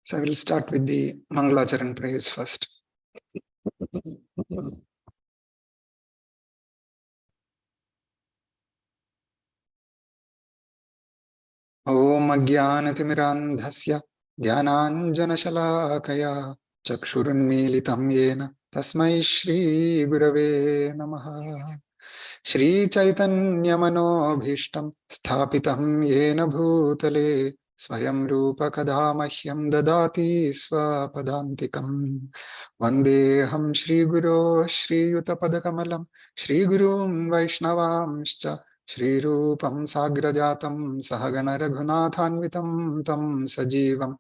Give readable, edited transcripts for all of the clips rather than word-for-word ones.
So I will start with the Mangalacharan prayers first. Om Ajnanatimirandhasya Jnananjanashalakaya Chakshurunmilitam Yena Tasmai Shri Gurave Namaha. Shri Chaitanya Manobhishtam Sthapitam Yena Bhutale Swayam Rupa Kadamahyam Dadati Swapadantikam Vandeham Shri Guru Shri Yutapadakamalam Shri Gurum Vaishnavamscha Shri Rupam Sagrajatam Sahagana Raghunathanvitam Tam Sajivam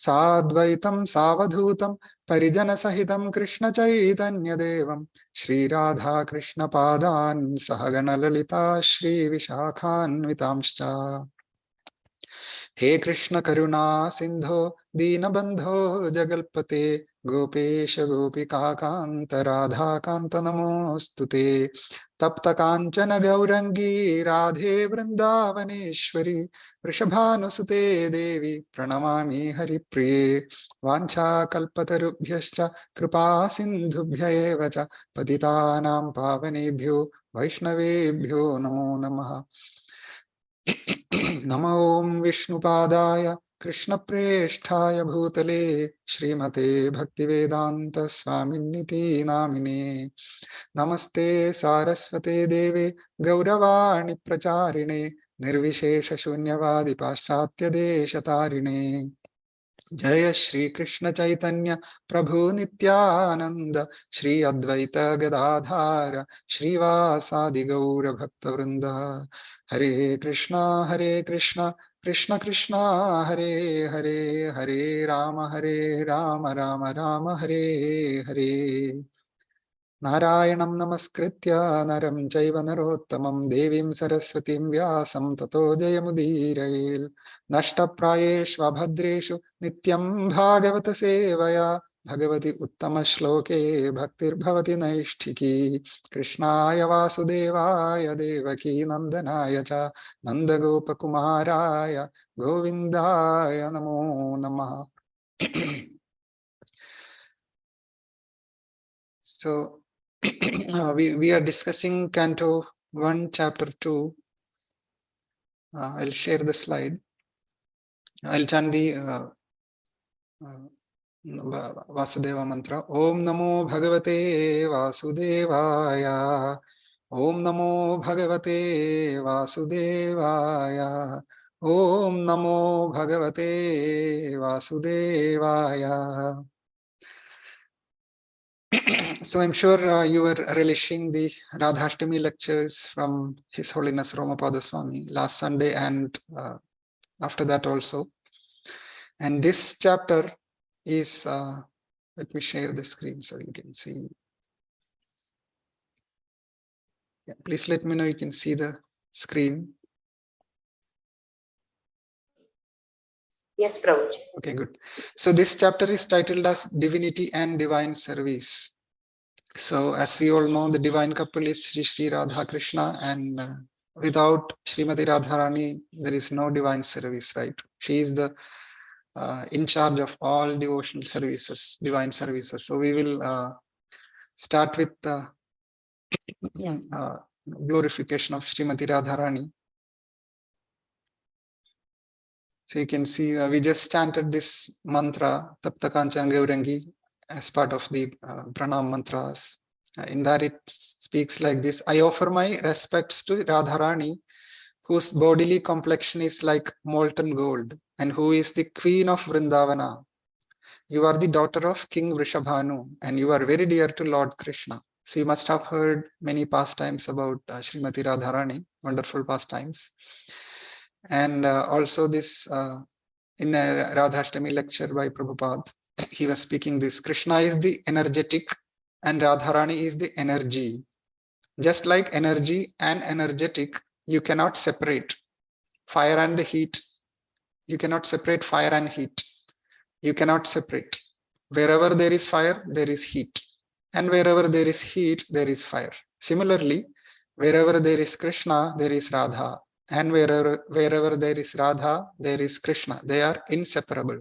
Sadvaitam Savadhutam Parijana Sahitam Krishna Chaitanya Devam Shri Radha Krishna Padan Sahagana Lalita Shri Vishakhanvitamscha He Krishna Karuna Sindho Deenabandho Jagalpate Gopesha Gopika Kanta Radha Kanta Namostute Tapta Kanchana Gaurangi Radhe Vrindavaneshwari Vrishabhanusute Devi Pranamami Haripriye Vancha Kalpatarubhyascha Kripa Sindhubhya Evacha Patitanam Pavanebhyo Vaishnavebhyo Namo Namaha नमो विष्णुपादाय कृष्णप्रेष्ठाय भूतले श्रीमते भक्तिवेदांत स्वामिन्निति नामिने नमस्ते सारस्वते देवे गौरवाणि प्रचारिणे निर्विशेष शून्यवादि पाश्चात्य देशतारिणे जय श्री कृष्ण चैतन्य प्रभु नित्यानंद श्री अद्वैत गदाधार श्रीवासादि गौर भक्तवृंद हरे कृष्णा कृष्ण कृष्णा हरे हरे हरे राम राम राम हरे हरे नारायणं नमस्कृत्य नरं चैव नरोत्तमं देवीं सरस्वतीं व्यासं ततो जयमुदीरयेत् नष्टप्रायेष्वभद्रेषु नित्यं भागवत सेवया भगवति उत्तमश्लोके भक्तिर्भवति नैष्ठिकी कृष्णाय वासुदेवाय देवकी नन्दनाय च नन्दगोपकुमाराय गोविन्दाय नमो नमः. So we are discussing Canto 1, Chapter 2. I'll share the slide. I'll chant the Vasudeva mantra. Om Namo Bhagavate Vasudevaya. Om Namo Bhagavate Vasudevaya. Om Namo Bhagavate Vasudevaya. So I'm sure you were relishing the Radhashtami lectures from His Holiness Romapada Swami last Sunday and after that also. And this chapter is, let me share the screen so you can see. Yeah, please let me know you can see the screen. Yes, Prabhuji. Okay, good. So this chapter is titled as Divinity and Divine Service. So as we all know, the divine couple is Sri Radha Krishna, and without Srimati Radharani, there is no divine service, right? She is the in charge of all devotional services, divine services. So we will start with the glorification of Srimati Radharani. So you can see we just chanted this mantra, Tapta Kanchan Gaurangi, as part of the pranam mantras. In that it speaks like this: I offer my respects to Radharani, whose bodily complexion is like molten gold, and who is the queen of Vrindavana. You are the daughter of King Vrishabhanu, and you are very dear to Lord Krishna. So you must have heard many pastimes about Srimati Radharani, wonderful pastimes. And also this in a Radhashtami lecture by Prabhupada, he was speaking this: Krishna is the energetic and Radharani is the energy. Just like energy and energetic, you cannot separate fire and the heat. You cannot separate fire and heat. You cannot separate. Wherever there is fire, there is heat. And wherever there is heat, there is fire. Similarly, wherever there is Krishna, there is Radha. And wherever there is Radha, there is Krishna. They are inseparable.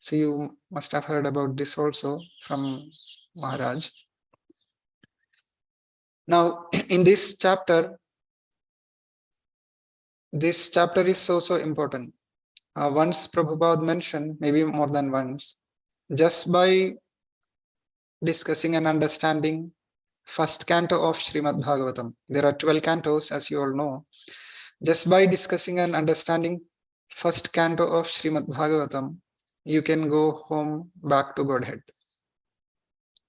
So you must have heard about this also from Maharaj. Now, in this chapter is so important. Once Prabhupada mentioned, maybe more than once, just by discussing and understanding first canto of Srimad Bhagavatam. There are 12 cantos, as you all know. Just by discussing and understanding first canto of Srimad Bhagavatam, you can go home back to Godhead.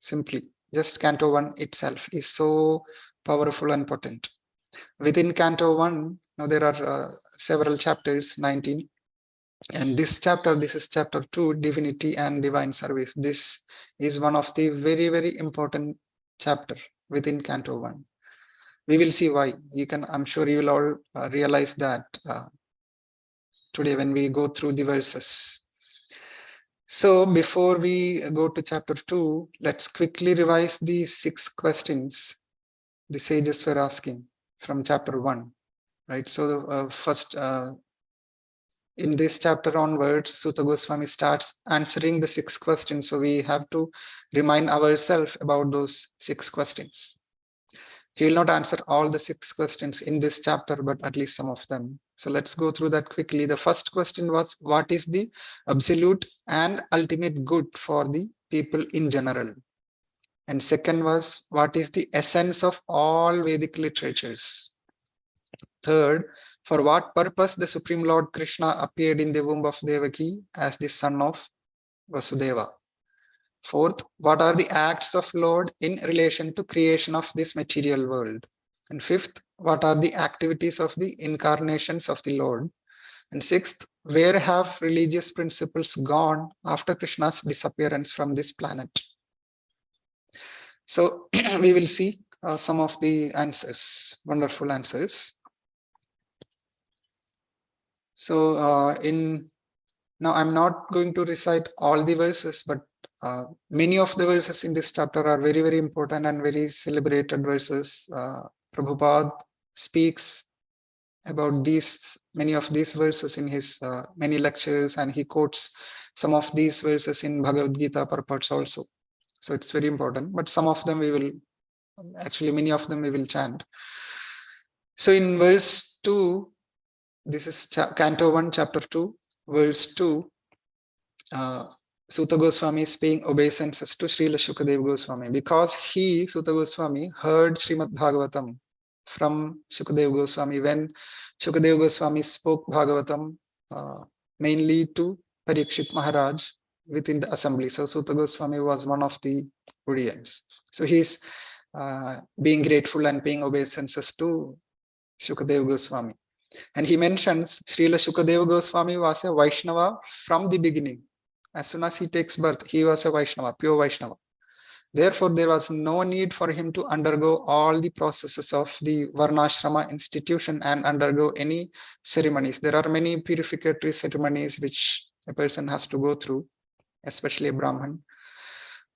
Simply, just canto 1 itself is so powerful and potent. Within canto 1, now there are several chapters, 19. And this is chapter 2, Divinity and Divine Service. This is one of the very, very important chapter within Canto 1. We will see why. I'm sure you will all realize that today when we go through the verses. So before we go to chapter 2, let's quickly revise the 6 questions the sages were asking from chapter 1. Right. So first, in this chapter onwards, Sutta Goswami starts answering the 6 questions. So we have to remind ourselves about those 6 questions. He will not answer all the 6 questions in this chapter, but at least some of them. So let's go through that quickly. The first question was, what is the absolute and ultimate good for the people in general? And second was, what is the essence of all Vedic literatures? Third, for what purpose the Supreme Lord Krishna appeared in the womb of Devaki as the son of Vasudeva? Fourth, what are the acts of Lord in relation to creation of this material world? And fifth, what are the activities of the incarnations of the Lord? And sixth, where have religious principles gone after Krishna's disappearance from this planet? So we will see some of the answers, wonderful answers. So now I'm not going to recite all the verses, but many of the verses in this chapter are very, very important and very celebrated verses. Prabhupada speaks about many of these verses in his many lectures, and he quotes some of these verses in Bhagavad Gita purports also. So it's very important, but many of them we will chant. So in verse 2, this is Canto 1, Chapter 2, verse 2. Sutta Goswami is paying obeisances to Srila Shukadeva Goswami because he, Sutta Goswami, heard Srimad Bhagavatam from Shukadeva Goswami when Shukadeva Goswami spoke Bhagavatam mainly to Parikshit Maharaj within the assembly. So Sutta Goswami was one of the audience. So he's being grateful and paying obeisances to Shukadeva Goswami. And he mentions Srila Shukadeva Goswami was a Vaishnava from the beginning. As soon as he takes birth, he was a Vaishnava, pure Vaishnava. Therefore, there was no need for him to undergo all the processes of the Varnashrama institution and undergo any ceremonies. There are many purificatory ceremonies which a person has to go through, especially a Brahmin.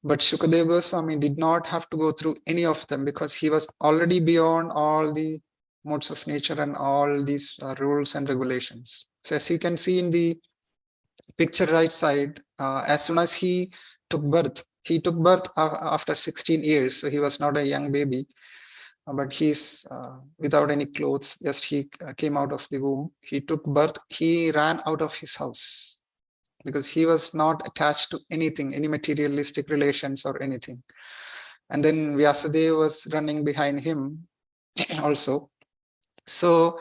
But Shukadeva Goswami did not have to go through any of them because he was already beyond all the modes of nature and all these rules and regulations. So as you can see in the picture right side, as soon as he took birth after 16 years. So he was not a young baby, but he's without any clothes. Just he came out of the womb. He took birth. He ran out of his house because he was not attached to anything, any materialistic relations or anything. And then Vyasadeva was running behind him also. So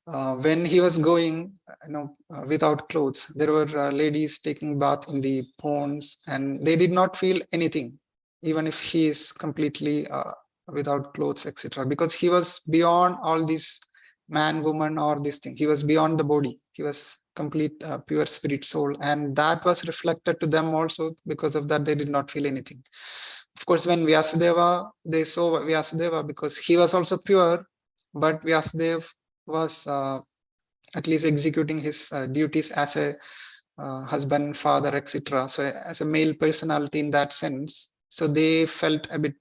when he was going, without clothes, there were ladies taking bath in the ponds, and they did not feel anything, even if he is completely without clothes, etc. Because he was beyond all this man, woman, or this thing. He was beyond the body. He was complete pure spirit soul, and that was reflected to them also. Because of that, they did not feel anything. Of course, when Vyasadeva, they saw Vyasadeva because he was also pure, but Vyasadeva was at least executing his duties as a husband, father, etc. So as a male personality in that sense, so they felt a bit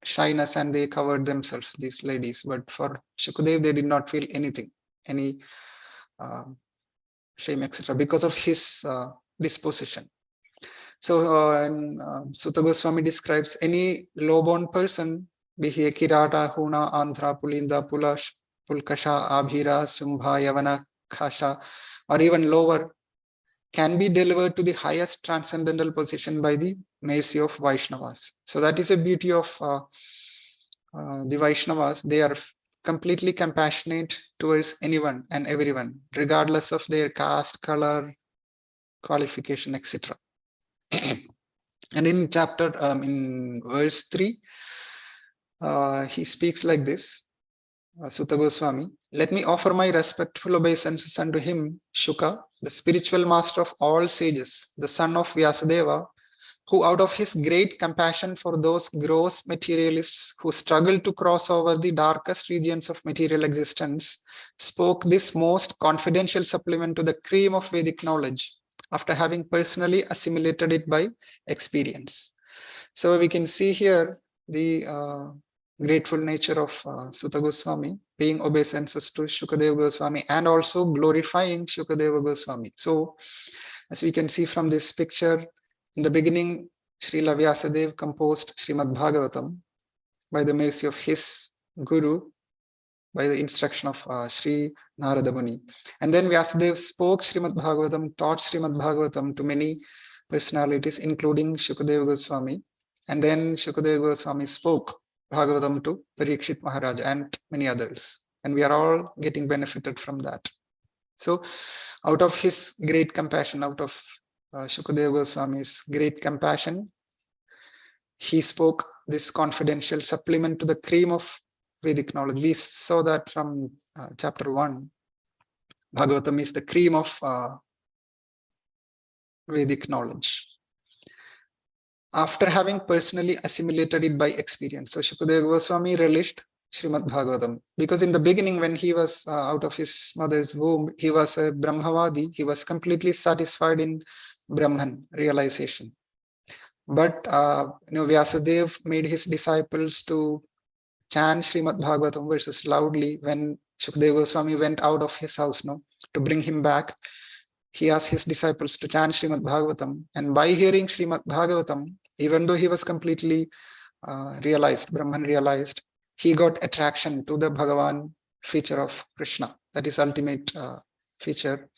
shyness and they covered themselves, these ladies. But for Shukadev, they did not feel anything, any shame, etc. Because of his disposition. So Sutta Goswami describes any low-born person, be he a Kirata, Huna, Andhra, Pulinda, Pulkasha, Abhira, Sumbha, Yavana, Khasha, or even lower, can be delivered to the highest transcendental position by the mercy of Vaishnavas. So that is the beauty of the Vaishnavas. They are completely compassionate towards anyone and everyone, regardless of their caste, color, qualification, etc. And in in verse 3, he speaks like this, Sutta Goswami, let me offer my respectful obeisances unto him, Shuka, the spiritual master of all sages, the son of Vyasadeva, who out of his great compassion for those gross materialists who struggle to cross over the darkest regions of material existence, spoke this most confidential supplement to the cream of Vedic knowledge, after having personally assimilated it by experience. So we can see here the grateful nature of Sutta Goswami, paying obeisances to Shukadeva Goswami and also glorifying Shukadeva Goswami. So as we can see from this picture, in the beginning, Srila Vyasadeva composed Srimad Bhagavatam by the mercy of his guru, by the instruction of Sri Narada Muni. And then Vyasadeva spoke Srimad Bhagavatam, taught Srimad Bhagavatam to many personalities, including Shukadeva Goswami. And then Shukadeva Goswami spoke Bhagavatam to Parikshit Maharaj and many others. And we are all getting benefited from that. So out of his great compassion, out of Shukadeva Goswami's great compassion, he spoke this confidential supplement to the cream of Vedic knowledge. We saw that from chapter 1. Bhagavatam is the cream of Vedic knowledge, after having personally assimilated it by experience. So Shukadeva Goswami relished Srimad Bhagavatam, because in the beginning, when he was out of his mother's womb, he was a Brahmavadi. He was completely satisfied in Brahman realization. But Vyasadeva made his disciples to chant Srimad Bhagavatam verses loudly. When Shukadeva Goswami went out of his house to bring him back, he asked his disciples to chant Srimad Bhagavatam. And by hearing Srimad Bhagavatam, even though he was completely Brahman realized, he got attraction to the Bhagavan feature of Krishna, that is ultimate feature,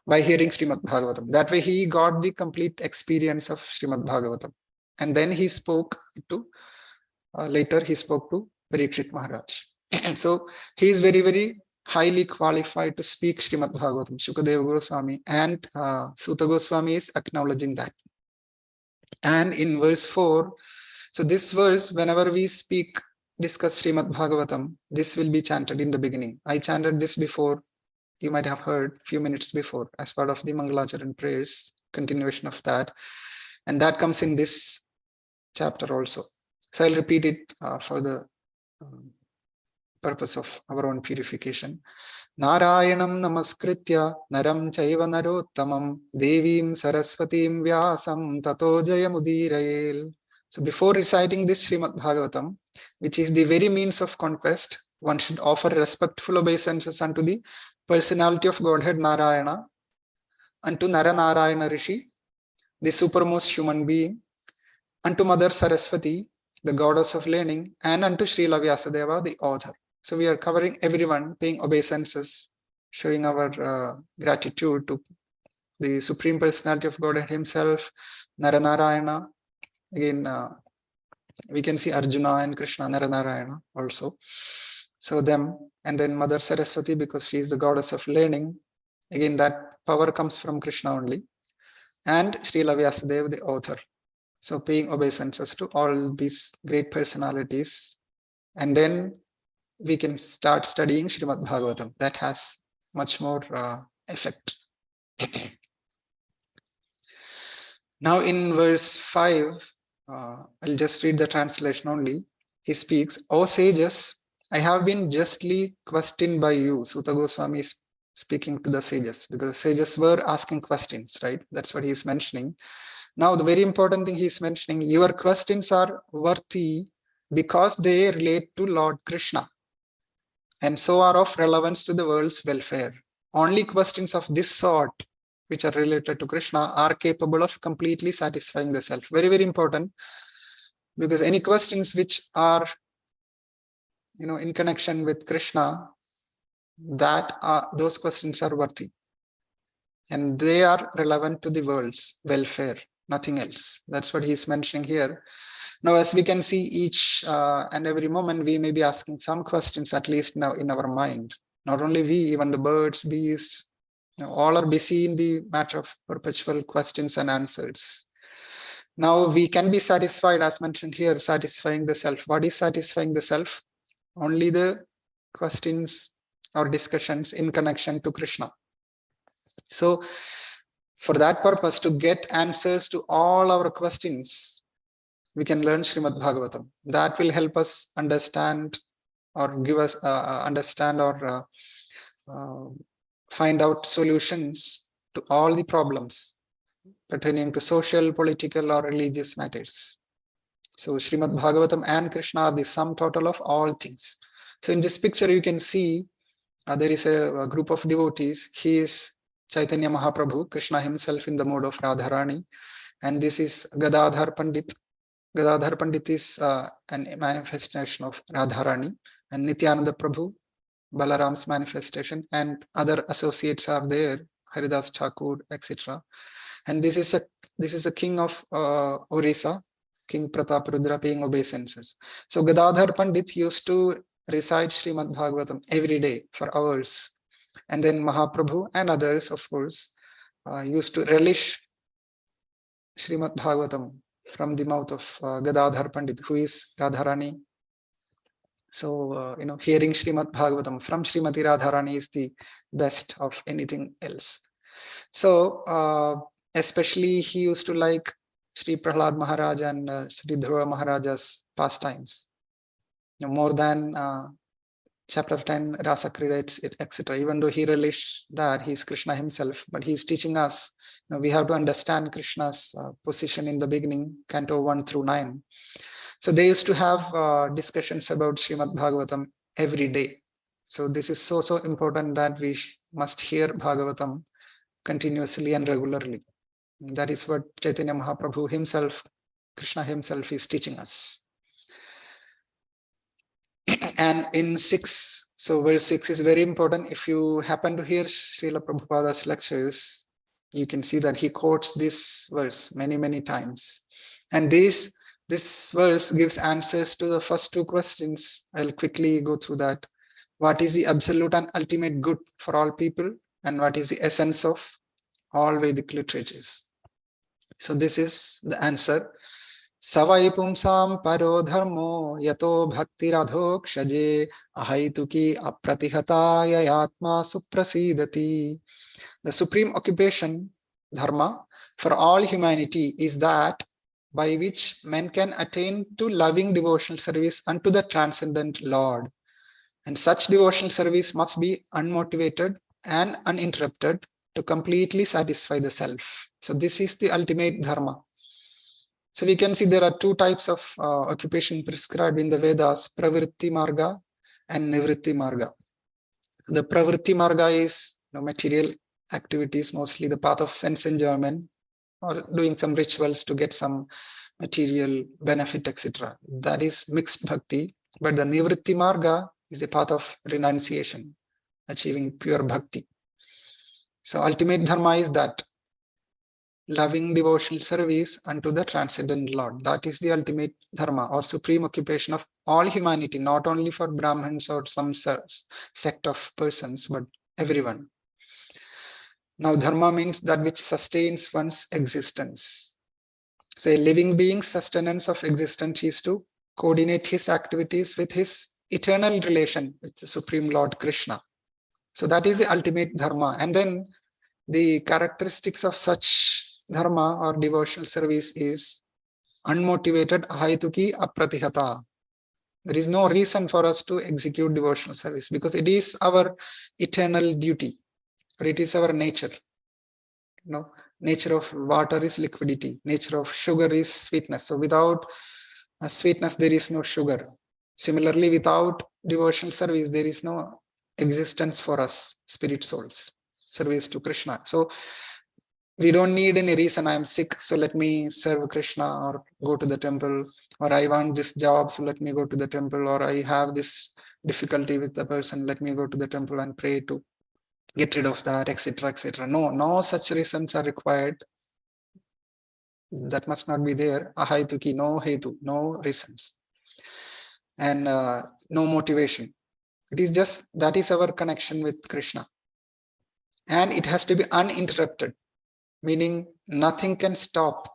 by hearing Srimad Bhagavatam. That way he got the complete experience of Srimad Bhagavatam. And then he spoke to, later he spoke to Parikshit Maharaj. And so he is very, very highly qualified to speak Srimad Bhagavatam, Shukadeva Goswami, and Sutta Goswami is acknowledging that. And in verse 4, so this verse, whenever we discuss Srimad Bhagavatam, this will be chanted in the beginning. I chanted this before, you might have heard a few minutes before, as part of the Mangalacharan prayers, continuation of that. And that comes in this chapter also. So I'll repeat it for the purpose of our own purification. Narayanam namaskritya naram chaiva narottamam devim saraswatim vyasam tato jayamudirael. So before reciting this Srimad Bhagavatam, which is the very means of conquest, one should offer respectful obeisances unto the personality of Godhead Narayana, unto Nara Narayana Rishi, the supermost human being, unto Mother Saraswati, the goddess of learning, and unto Srila Vyasadeva, the author. So we are covering everyone, paying obeisances, showing our gratitude to the Supreme Personality of Godhead himself, Naranarayana. Again, we can see Arjuna and Krishna, Naranarayana also. So them, and then Mother Saraswati, because she is the goddess of learning. Again, that power comes from Krishna only. And Srila Vyasadeva, the author. So paying obeisances to all these great personalities. And then we can start studying Srimad Bhagavatam. That has much more effect. Now in verse 5, I'll just read the translation only. He speaks, O sages, I have been justly questioned by you. Sutta Goswami is speaking to the sages, because the sages were asking questions, right? That's what he is mentioning. Now, the very important thing he is mentioning, your questions are worthy because they relate to Lord Krishna and so are of relevance to the world's welfare. Only questions of this sort which are related to Krishna are capable of completely satisfying the self. Very, very important, because any questions which are, in connection with Krishna, those questions are worthy. And they are relevant to the world's welfare, nothing else. That's what he's mentioning here. Now, as we can see, each and every moment, we may be asking some questions, at least now in our mind. Not only we, even the birds, beasts, all are busy in the matter of perpetual questions and answers. Now, we can be satisfied, as mentioned here, satisfying the self. What is satisfying the self? Only the questions or discussions in connection to Krishna. So, for that purpose, to get answers to all our questions, we can learn Srimad Bhagavatam. That will help us understand or give us understand or find out solutions to all the problems pertaining to social, political, or religious matters. So Srimad Bhagavatam and Krishna are the sum total of all things. So in this picture, you can see there is a group of devotees. He is Chaitanya Mahaprabhu, Krishna himself in the mode of Radharani. And this is Gadadhar Pandit. Gadadhar Pandit is a manifestation of Radharani. And Nityananda Prabhu, Balaram's manifestation, and other associates are there, Haridas Thakur, etc. And this is a king of Orissa, King Prataparudra, paying obeisances. So Gadadhar Pandit used to recite Srimad Bhagavatam every day for hours. And then Mahaprabhu and others, of course, used to relish Srimad Bhagavatam from the mouth of Gadadhar Pandit, who is Radharani. So, hearing Srimad Bhagavatam from Srimati Radharani is the best of anything else. So, especially he used to like Sri Prahlad Maharaj and Sri Dhruva Maharaja's pastimes. More than chapter 10, Rasa Krida, etc. Even though he relished that, he is Krishna himself, but he is teaching us, we have to understand Krishna's position in the beginning, Canto 1 through 9. So they used to have discussions about Srimad Bhagavatam every day. So this is so important that we must hear Bhagavatam continuously and regularly. That is what Chaitanya Mahaprabhu himself, Krishna himself, is teaching us. And in 6, so verse 6 is very important. If you happen to hear Srila Prabhupada's lectures, you can see that he quotes this verse many times. And this verse gives answers to the first 2 questions. I'll quickly go through that. What is the absolute and ultimate good for all people? And what is the essence of all Vedic literatures? So this is the answer. Savai pumsam paro dharmo yato bhakti radho kshaje ahaituki apratihata yayatma suprasidati. The supreme occupation, dharma, for all humanity is that by which men can attain to loving devotional service unto the transcendent Lord. And such devotional service must be unmotivated and uninterrupted to completely satisfy the self. So this is the ultimate dharma. So we can see there are 2 types of occupation prescribed in the Vedas, pravritti marga and nivritti marga. The pravritti marga is material activities, mostly the path of sense enjoyment, or doing some rituals to get some material benefit, etc. That is mixed bhakti. But the nivritti marga is the path of renunciation, achieving pure bhakti. So ultimate dharma is that loving devotional service unto the transcendent Lord. That is the ultimate dharma or supreme occupation of all humanity, not only for Brahmins or some sect of persons, but everyone. Now, dharma means that which sustains one's existence. So a living being's sustenance of existence is to coordinate his activities with his eternal relation with the Supreme Lord Krishna. So that is the ultimate dharma. And then the characteristics of such dharma or devotional service is unmotivated ahaituki apratihata. There is no reason for us to execute devotional service because it is our eternal duty, or it is our nature. Nature of water is liquidity, nature of sugar is sweetness. So without sweetness, there is no sugar. Similarly, without devotional service, there is no existence for us, spirit souls, service to Krishna. So We don't need any reason. I'm sick, so let me serve Krishna or go to the temple, or I want this job, so let me go to the temple, or I have this difficulty with the person, let me go to the temple and pray to get rid of that, etc., etc. No, no such reasons are required. That must not be there. Ahaituki, no hetu, no reasons, and no motivation. It is just that is our connection with Krishna, and it has to be uninterrupted, meaning nothing can stop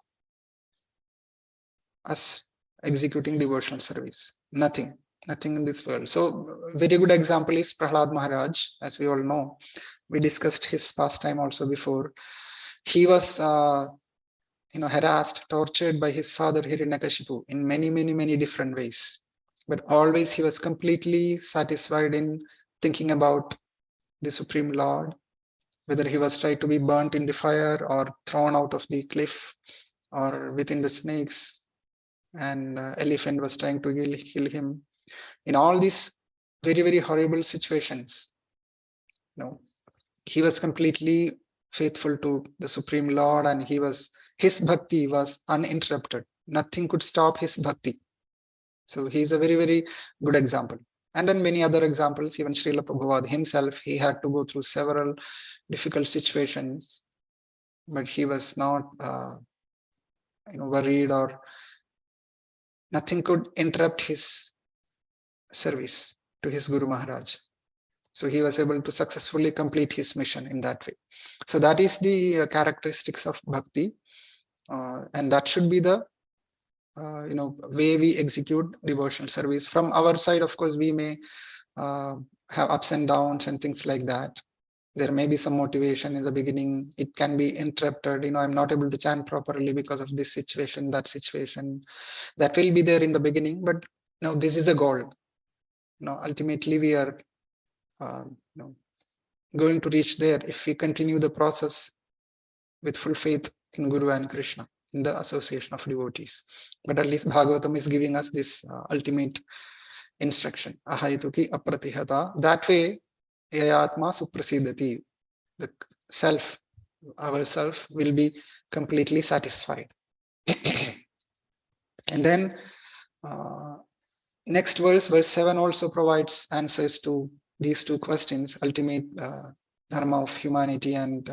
us executing devotional service. Nothing in this world. So very good example is Prahlad Maharaj. As we all know, we discussed his pastime also before. He was harassed, tortured by his father Hiranyakashipu in many different ways, but always he was completely satisfied in thinking about the Supreme Lord, whether he was tried to be burnt in the fire or thrown out of the cliff or within the snakes, and elephant was trying to kill him. In all these very horrible situations, he was completely faithful to the Supreme Lord, and his bhakti was uninterrupted. Nothing could stop his bhakti. So he is a very good example. And then many other examples, even Srila Prabhupada himself, he had to go through several difficult situations, but he was not worried, or nothing could interrupt his service to his Guru Maharaj. So he was able to successfully complete his mission in that way. So that is the characteristics of bhakti, and that should be the way we execute devotional service. From our side, of course, we may have ups and downs and things like that. There may be some motivation in the beginning. It can be interrupted. I'm not able to chant properly because of this situation, that situation. That will be there in the beginning, but this is the goal. Ultimately we are going to reach there if we continue the process with full faith in Guru and Krishna, in the association of devotees. But at least Bhagavatam is giving us this ultimate instruction. Ahaituki apratihata. That way, yayatma suprasidati. The self, our self, will be completely satisfied. And then next verse 7 also provides answers to these two questions: ultimate dharma of humanity and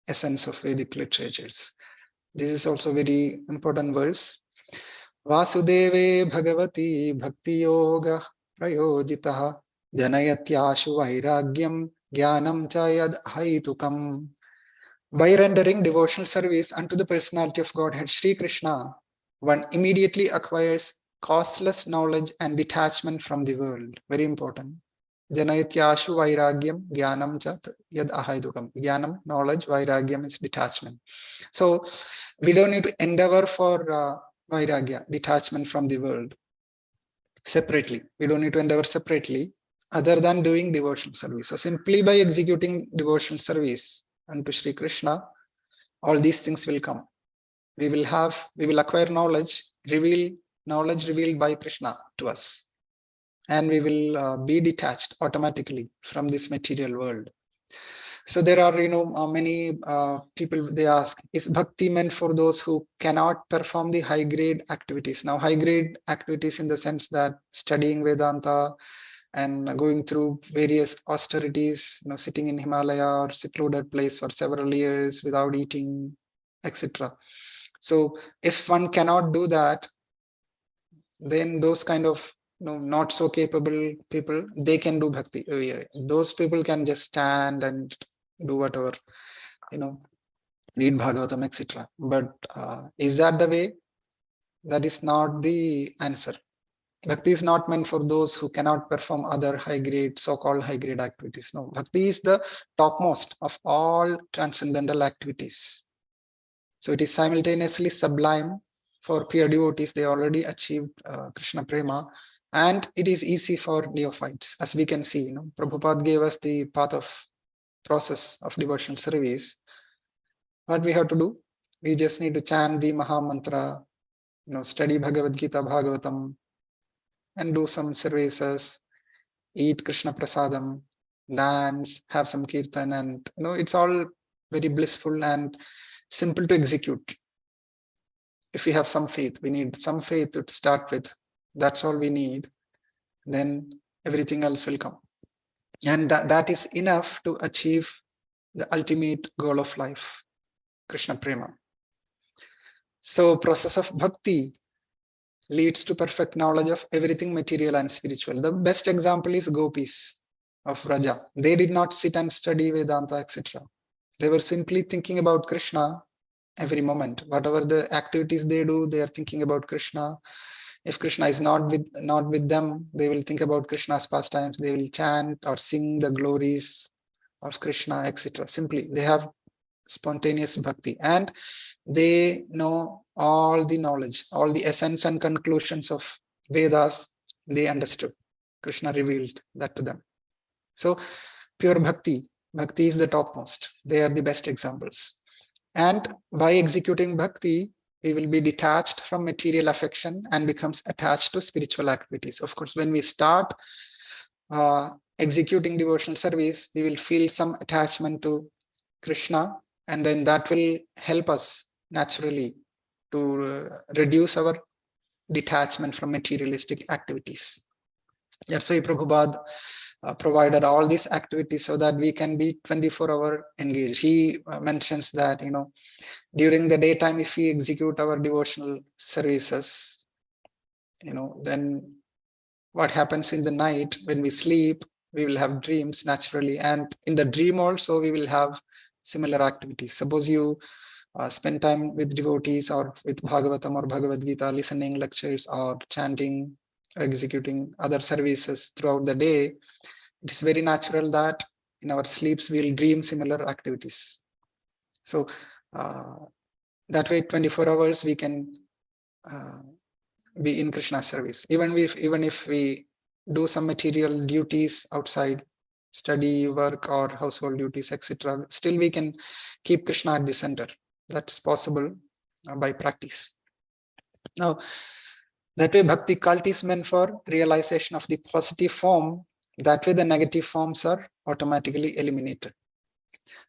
essence of Vedic literatures. This is also very important verse. Vasudeve bhagavati bhakti yoga prayojitaha janayatyashu vairagyam jnanam cha yad haitukam. By rendering devotional service unto the personality of Godhead Sri Krishna, one immediately acquires costless knowledge and detachment from the world. Very important. Janayatyashu vairagyam jnanam cha yad ahaitukam. Jnanam, knowledge; vairagyam is detachment. So we don't need to endeavor for vairagya, detachment from the world, separately. We don't need to endeavor separately other than doing devotional service. So simply by executing devotional service unto Sri Krishna, all these things will come. We will acquire knowledge revealed by Krishna to us, and we will be detached automatically from this material world. So there are many people, they ask, is bhakti meant for those who cannot perform the high grade activities? Now, high grade activities in the sense that studying Vedanta and going through various austerities, sitting in Himalaya or secluded place for several years without eating, etc. So if one cannot do that, then those kind of not so capable people, they can do bhakti. Those people can just stand and do whatever, read Bhagavatam, etc. But is that the way? That is not the answer. Bhakti is not meant for those who cannot perform other high grade, so-called high grade activities. No, bhakti is the topmost of all transcendental activities. So it is simultaneously sublime for pure devotees. They already achieved Krishna Prema, and it is easy for neophytes. As we can see, Prabhupada gave us the path of process of devotional service. What we have to do? We just need to chant the Maha Mantra, study Bhagavad Gita, Bhagavatam, and do some services, eat Krishna Prasadam, dance, have some kirtan, and it's all very blissful and simple to execute. If we have some faith, we need some faith to start with. That's all we need. Then everything else will come. And that is enough to achieve the ultimate goal of life, Krishna Prema. So process of bhakti leads to perfect knowledge of everything material and spiritual. The best example is gopis of Raja. They did not sit and study Vedanta, etc. They were simply thinking about Krishna every moment. Whatever the activities they do, they are thinking about Krishna. If Krishna is not with them, they will think about Krishna's pastimes. They will chant or sing the glories of Krishna, etc. Simply, they have spontaneous bhakti, and they know all the knowledge, all the essence and conclusions of Vedas. They understood. Krishna revealed that to them. So pure bhakti is the topmost. They are the best examples. And by executing bhakti, we will be detached from material affection and becomes attached to spiritual activities. Of course, when we start executing devotional service, we will feel some attachment to Krishna, and then that will help us naturally to reduce our detachment from materialistic activities. That's why Prabhupada provided all these activities so that we can be 24-hour engaged. He mentions that, during the daytime, if we execute our devotional services, then what happens in the night when we sleep, we will have dreams naturally. And in the dream also, we will have similar activities. Suppose you spend time with devotees or with Bhagavatam or Bhagavad Gita, listening lectures or chanting, executing other services throughout the day, it is very natural that in our sleeps we will dream similar activities. So that way 24 hours we can be in Krishna's service. Even if we do some material duties outside, study, work, or household duties, etc., still we can keep Krishna at the center. That's possible by practice. Now, that way bhakti cult is meant for realization of the positive form. That way the negative forms are automatically eliminated.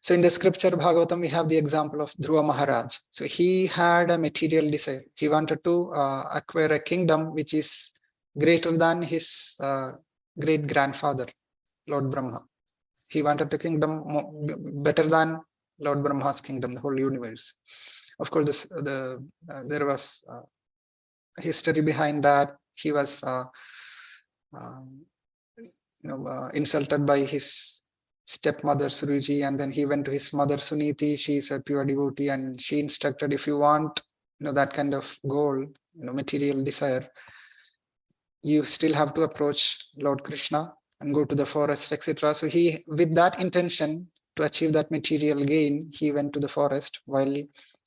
So in the scripture Bhagavatam, we have the example of Dhruva Maharaj. So he had a material desire. He wanted to acquire a kingdom which is greater than his great-grandfather, Lord Brahma. He wanted a kingdom better than Lord Brahma's kingdom, the whole universe. Of course, there was history behind that. He was insulted by his stepmother Suruji, and then he went to his mother Suniti. She is a pure devotee, and she instructed, if you want that kind of goal, material desire, you still have to approach Lord Krishna and go to the forest, etc. So he, with that intention to achieve that material gain, he went to the forest. While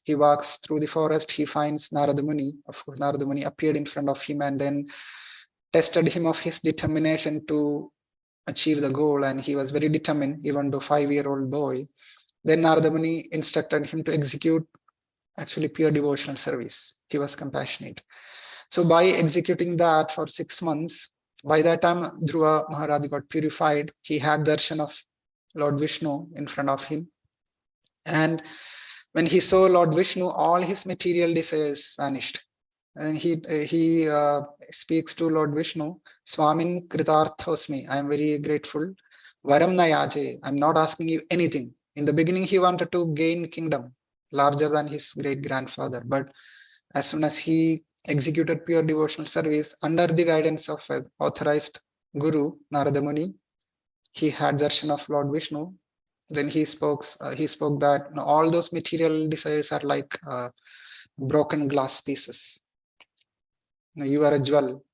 he walks through the forest, he finds Narada Muni. Of course, Narada Muni appeared in front of him and then tested him of his determination to achieve the goal, and he was very determined, even though 5-year-old boy. Then Narada Muni instructed him to execute actually pure devotional service. He was compassionate. So by executing that for 6 months, by that time Dhruva Maharaj got purified. He had darshan of Lord Vishnu in front of him. And when he saw Lord Vishnu, all his material desires vanished. And he speaks to Lord Vishnu, Swamin Kritarthosmi, I am very grateful. Varam Nayaje, I'm not asking you anything. In the beginning, he wanted to gain kingdom larger than his great-grandfather. But as soon as he executed pure devotional service under the guidance of an authorized guru, Narada Muni, he had darshan of Lord Vishnu. Then he spoke that all those material desires are like broken glass pieces. You are a jewel,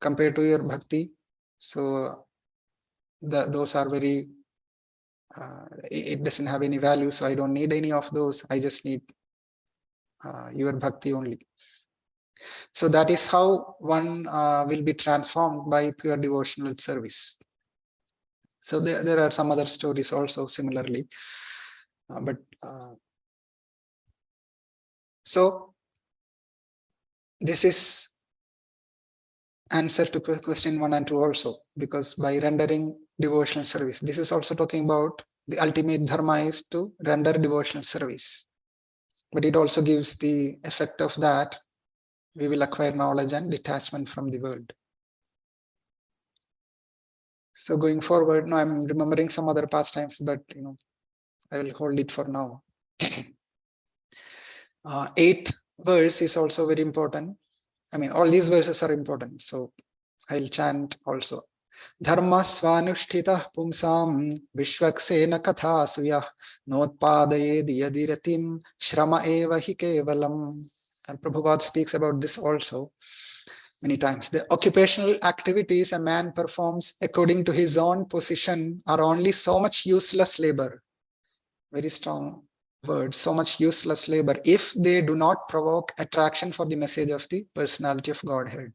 compared to your bhakti. So those are very, it doesn't have any value. So I don't need any of those. I just need your bhakti only. So that is how one will be transformed by pure devotional service. So there are some other stories also similarly. So this is answer to question 1 and 2 also, because by rendering devotional service, this is also talking about the ultimate dharma is to render devotional service. but it also gives the effect of that we will acquire knowledge and detachment from the world. So going forward, now I'm remembering some other pastimes, but I will hold it for now. Eighth verse is also very important. I mean, all these verses are important, so I'll chant also. Dharma svanushtita pumsam vishvaksena katha suya notpadayed yadiratim shrama eva hi kevalam. And Prabhupada speaks about this also many times. The occupational activities a man performs according to his own position are only so much useless labor. Very strong word, so much useless labor, if they do not provoke attraction for the message of the personality of Godhead.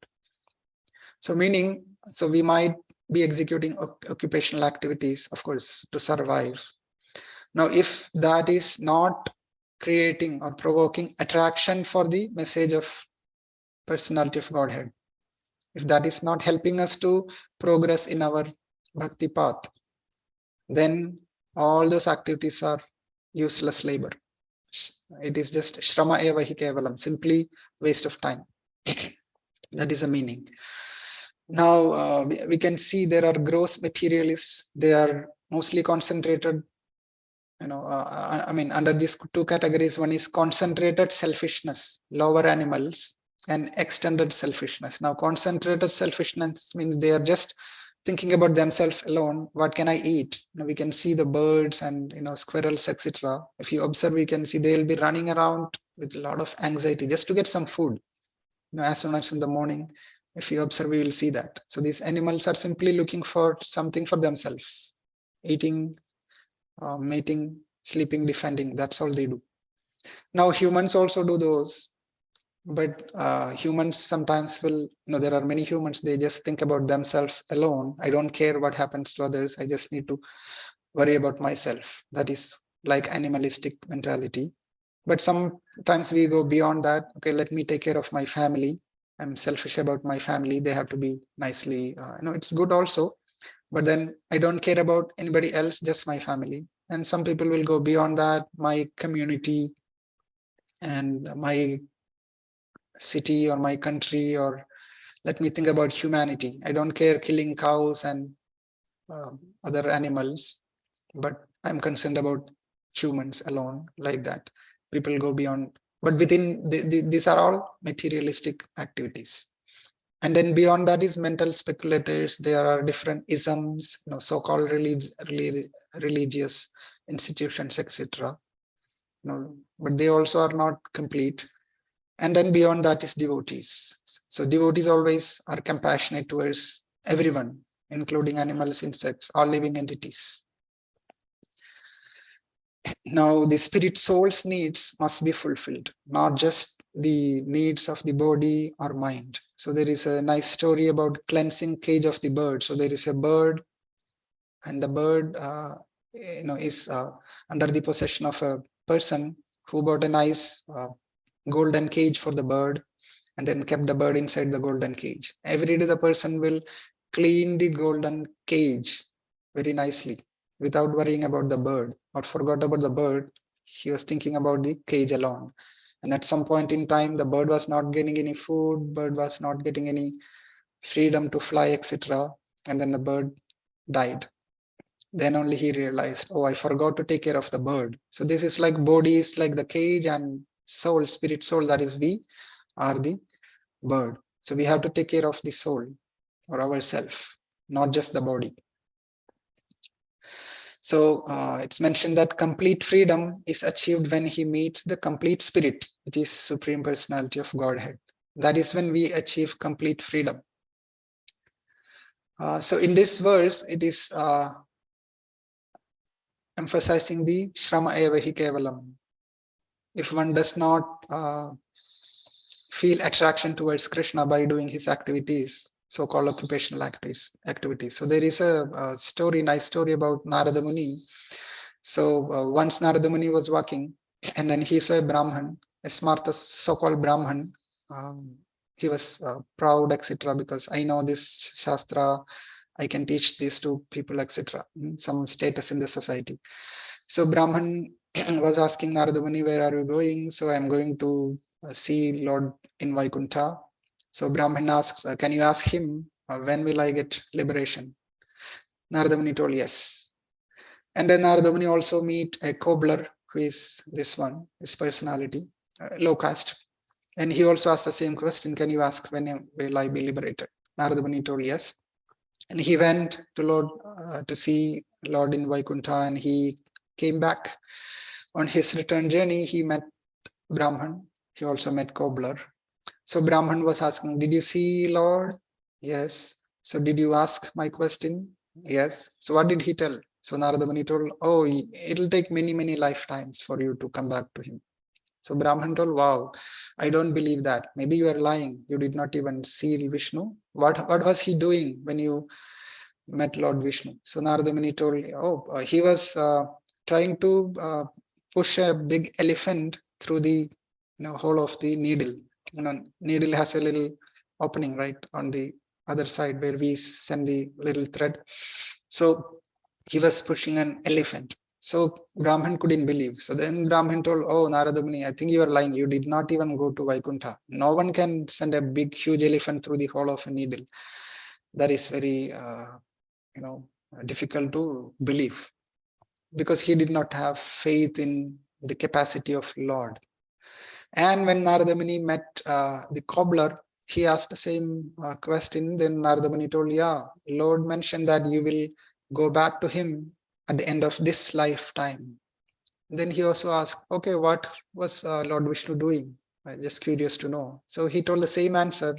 So meaning, so we might be executing occupational activities, of course, to survive. Now, if that is not creating or provoking attraction for the message of personality of Godhead, if that is not helping us to progress in our bhakti path, then all those activities are useless labor. It is just shrama eva hi kevalam, simply waste of time. That is the meaning. Now we can see there are gross materialists. They are mostly concentrated, I mean, under these two categories. One is concentrated selfishness, lower animals, and extended selfishness. Now, concentrated selfishness means they are just thinking about themselves alone. What can I eat? We can see the birds and squirrels, etc. If you observe, we can see they'll be running around with a lot of anxiety just to get some food. As soon as in the morning, if you observe, we will see that. So these animals are simply looking for something for themselves, eating, mating, sleeping, defending. That's all they do. Now humans also do those, but humans sometimes will, there are many humans, they just think about themselves alone. I don't care what happens to others. I just need to worry about myself. That is like animalistic mentality. But sometimes we go beyond that. Okay, let me take care of my family. I'm selfish about my family. They have to be nicely, it's good also. But then I don't care about anybody else, just my family. And some people will go beyond that, my community and my city or my country, or let me think about humanity. I don't care killing cows and other animals, but I'm concerned about humans alone, like that. People go beyond, but within these are all materialistic activities. And then beyond that is mental speculators. There are different isms, so-called religious institutions, etc. But they also are not complete. And then beyond that is devotees. So devotees always are compassionate towards everyone, including animals, insects, all living entities. Now, the spirit soul's needs must be fulfilled, not just the needs of the body or mind. So there is a nice story about cleansing cage of the bird. So there is a bird, and the bird is under the possession of a person who bought a nice golden cage for the bird, and then kept the bird inside the golden cage. Every day the person will clean the golden cage very nicely without worrying about the bird, or forgot about the bird. He was thinking about the cage alone. And at some point in time, the bird was not getting any food, bird was not getting any freedom to fly, etc. And then the bird died. Then only he realized, oh, I forgot to take care of the bird. So this is like body is like the cage, and soul, spirit soul, that is we are the bird. So we have to take care of the soul or ourself, not just the body. So it's mentioned that complete freedom is achieved when he meets the complete spirit, which is Supreme Personality of Godhead. That is when we achieve complete freedom. So in this verse, it is emphasizing the Shrama Eva Hi Kevalam. If one does not feel attraction towards Krishna by doing his activities, so-called occupational activities. So there is a story, nice story about Narada Muni. So once Narada Muni was walking, and then he saw a Brahman, a smartest so-called Brahman. He was proud, etc., because I know this Shastra, I can teach this to people, etc. Some status in the society. So Brahman was asking Narada Muni, where are you going? So I'm going to see Lord in Vaikuntha. So Brahman asks, can you ask him, when will I get liberation? Narada Muni told yes. And then Narada Muni also meet a cobbler, who is this one, his personality, low caste. And he also asked the same question, can you ask when will I be liberated? Narada Muni told yes. And he went to Lord to see Lord in Vaikuntha, and he came back. On his return journey, he met Brahman. He also met cobbler. So Brahman was asking, did you see Lord? Yes. So did you ask my question? Yes. So what did he tell? So Narada Muni told, oh, it'll take many, many lifetimes for you to come back to him. So Brahman told, wow, I don't believe that. Maybe you are lying. You did not even see Vishnu. What was he doing when you met Lord Vishnu? So Narada Muni told, oh, he was trying to push a big elephant through the hole of the needle. Needle has a little opening right on the other side where we send the little thread. So he was pushing an elephant. So Brahman couldn't believe. So then Brahman told, oh, Narada Muni, I think you are lying. You did not even go to Vaikuntha. No one can send a big, huge elephant through the hole of a needle. That is very, difficult to believe, because he did not have faith in the capacity of Lord. And when Narada Muni met the cobbler, he asked the same question. Then Narada Muni told, yeah, Lord mentioned that you will go back to him at the end of this lifetime. Then he also asked, okay, what was Lord Vishnu doing? I'm just curious to know. So he told the same answer.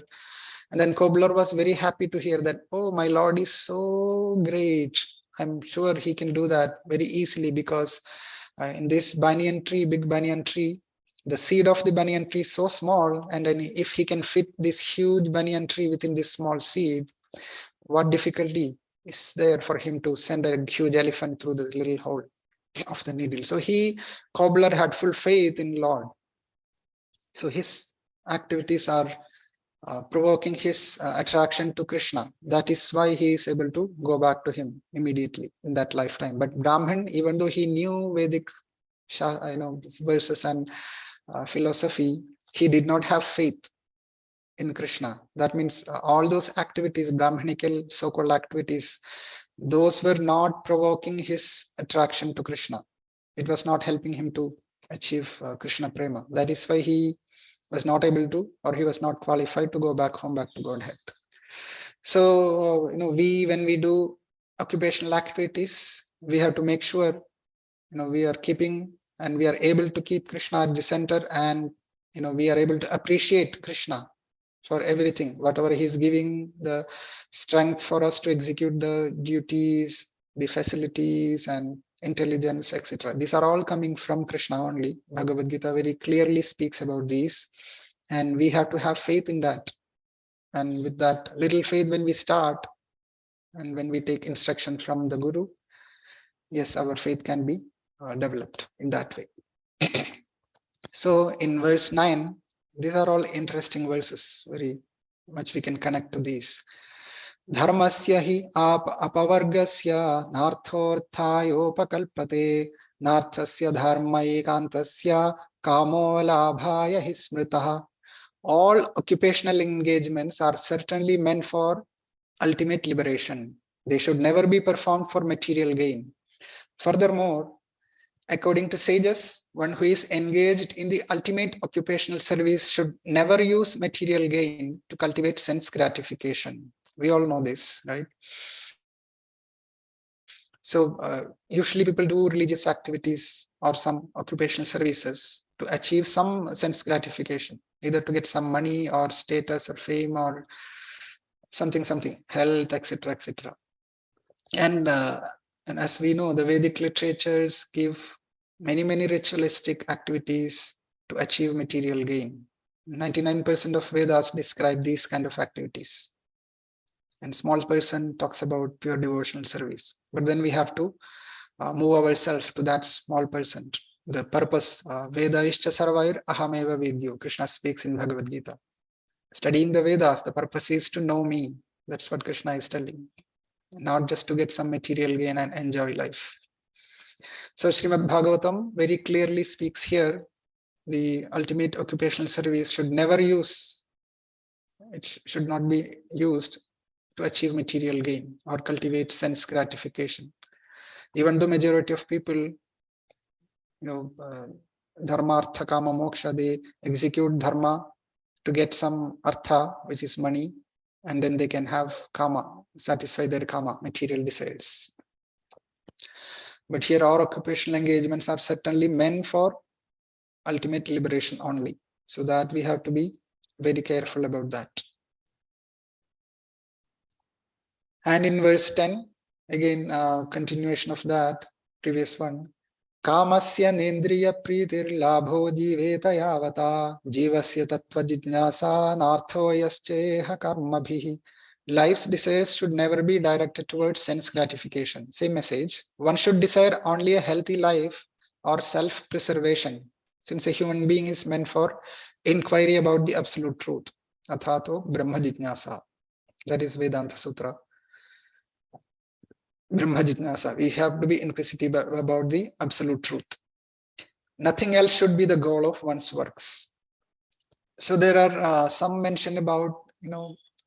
And then cobbler was very happy to hear that, oh, my Lord is so great. I'm sure he can do that very easily, because in this banyan tree, big banyan tree, the seed of the banyan tree is so small. And then if he can fit this huge banyan tree within this small seed, what difficulty is there for him to send a huge elephant through the little hole of the needle? So cobbler had full faith in Lord. So his activities are provoking his attraction to Krishna. That is why he is able to go back to him immediately in that lifetime. But Brahman, even though he knew Vedic verses and philosophy, he did not have faith in Krishna. That means all those activities, Brahmanical so-called activities, those were not provoking his attraction to Krishna. It was not helping him to achieve Krishna prema. That is why he was not able to, or he was not qualified to go back home, back to Godhead. So, when we do occupational activities, we have to make sure, we are keeping and we are able to keep Krishna at the center, and, we are able to appreciate Krishna for everything, whatever he's giving, the strength for us to execute the duties, the facilities and intelligence, etc. These are all coming from Krishna only. Bhagavad Gita very clearly speaks about these, and we have to have faith in that. And with that little faith, when we start and when we take instruction from the Guru, yes, our faith can be developed in that way. So in verse 9, these are all interesting verses. Very much we can connect to these. Dharmasya hi apavargasya narthorthayopakalpate narthasya dharma ekantasya kamo labhaya hi smritaha. All occupational engagements are certainly meant for ultimate liberation. They should never be performed for material gain. Furthermore, according to sages, one who is engaged in the ultimate occupational service should never use material gain to cultivate sense gratification. We all know this, right? So usually people do religious activities or some occupational services to achieve some sense gratification, either to get some money or status or fame or something, health, etc., etc. And as we know, the Vedic literatures give many ritualistic activities to achieve material gain. 99% of Vedas describe these kind of activities, and small person talks about pure devotional service. But then we have to move ourselves to that small percent. The purpose, Veda ischa sarvair ahameva vidyo, Krishna speaks in Bhagavad Gita. Studying the Vedas, the purpose is to know me. That's what Krishna is telling, not just to get some material gain and enjoy life. So Srimad Bhagavatam very clearly speaks here, the ultimate occupational service should never use, it should not be used to achieve material gain or cultivate sense gratification. Even though majority of people, dharma, artha, kama, moksha, they execute dharma to get some artha, which is money, and then they can have kama, satisfy their kama, material desires. But here our occupational engagements are certainly meant for ultimate liberation only. So that we have to be very careful about that. And in verse 10, again, continuation of that previous one. Kamasya nendriya pritir labho jiveta yavata jivasya tattva jijnasa nartho yasceha karmabhihi. Life's desires should never be directed towards sense gratification. Same message. One should desire only a healthy life or self-preservation, since a human being is meant for inquiry about the absolute truth. Athato Brahma Jijnasa. That is Vedanta Sutra. Brahma Jijnasa. We have to be inquisitive about the absolute truth. Nothing else should be the goal of one's works. So there are some mention about,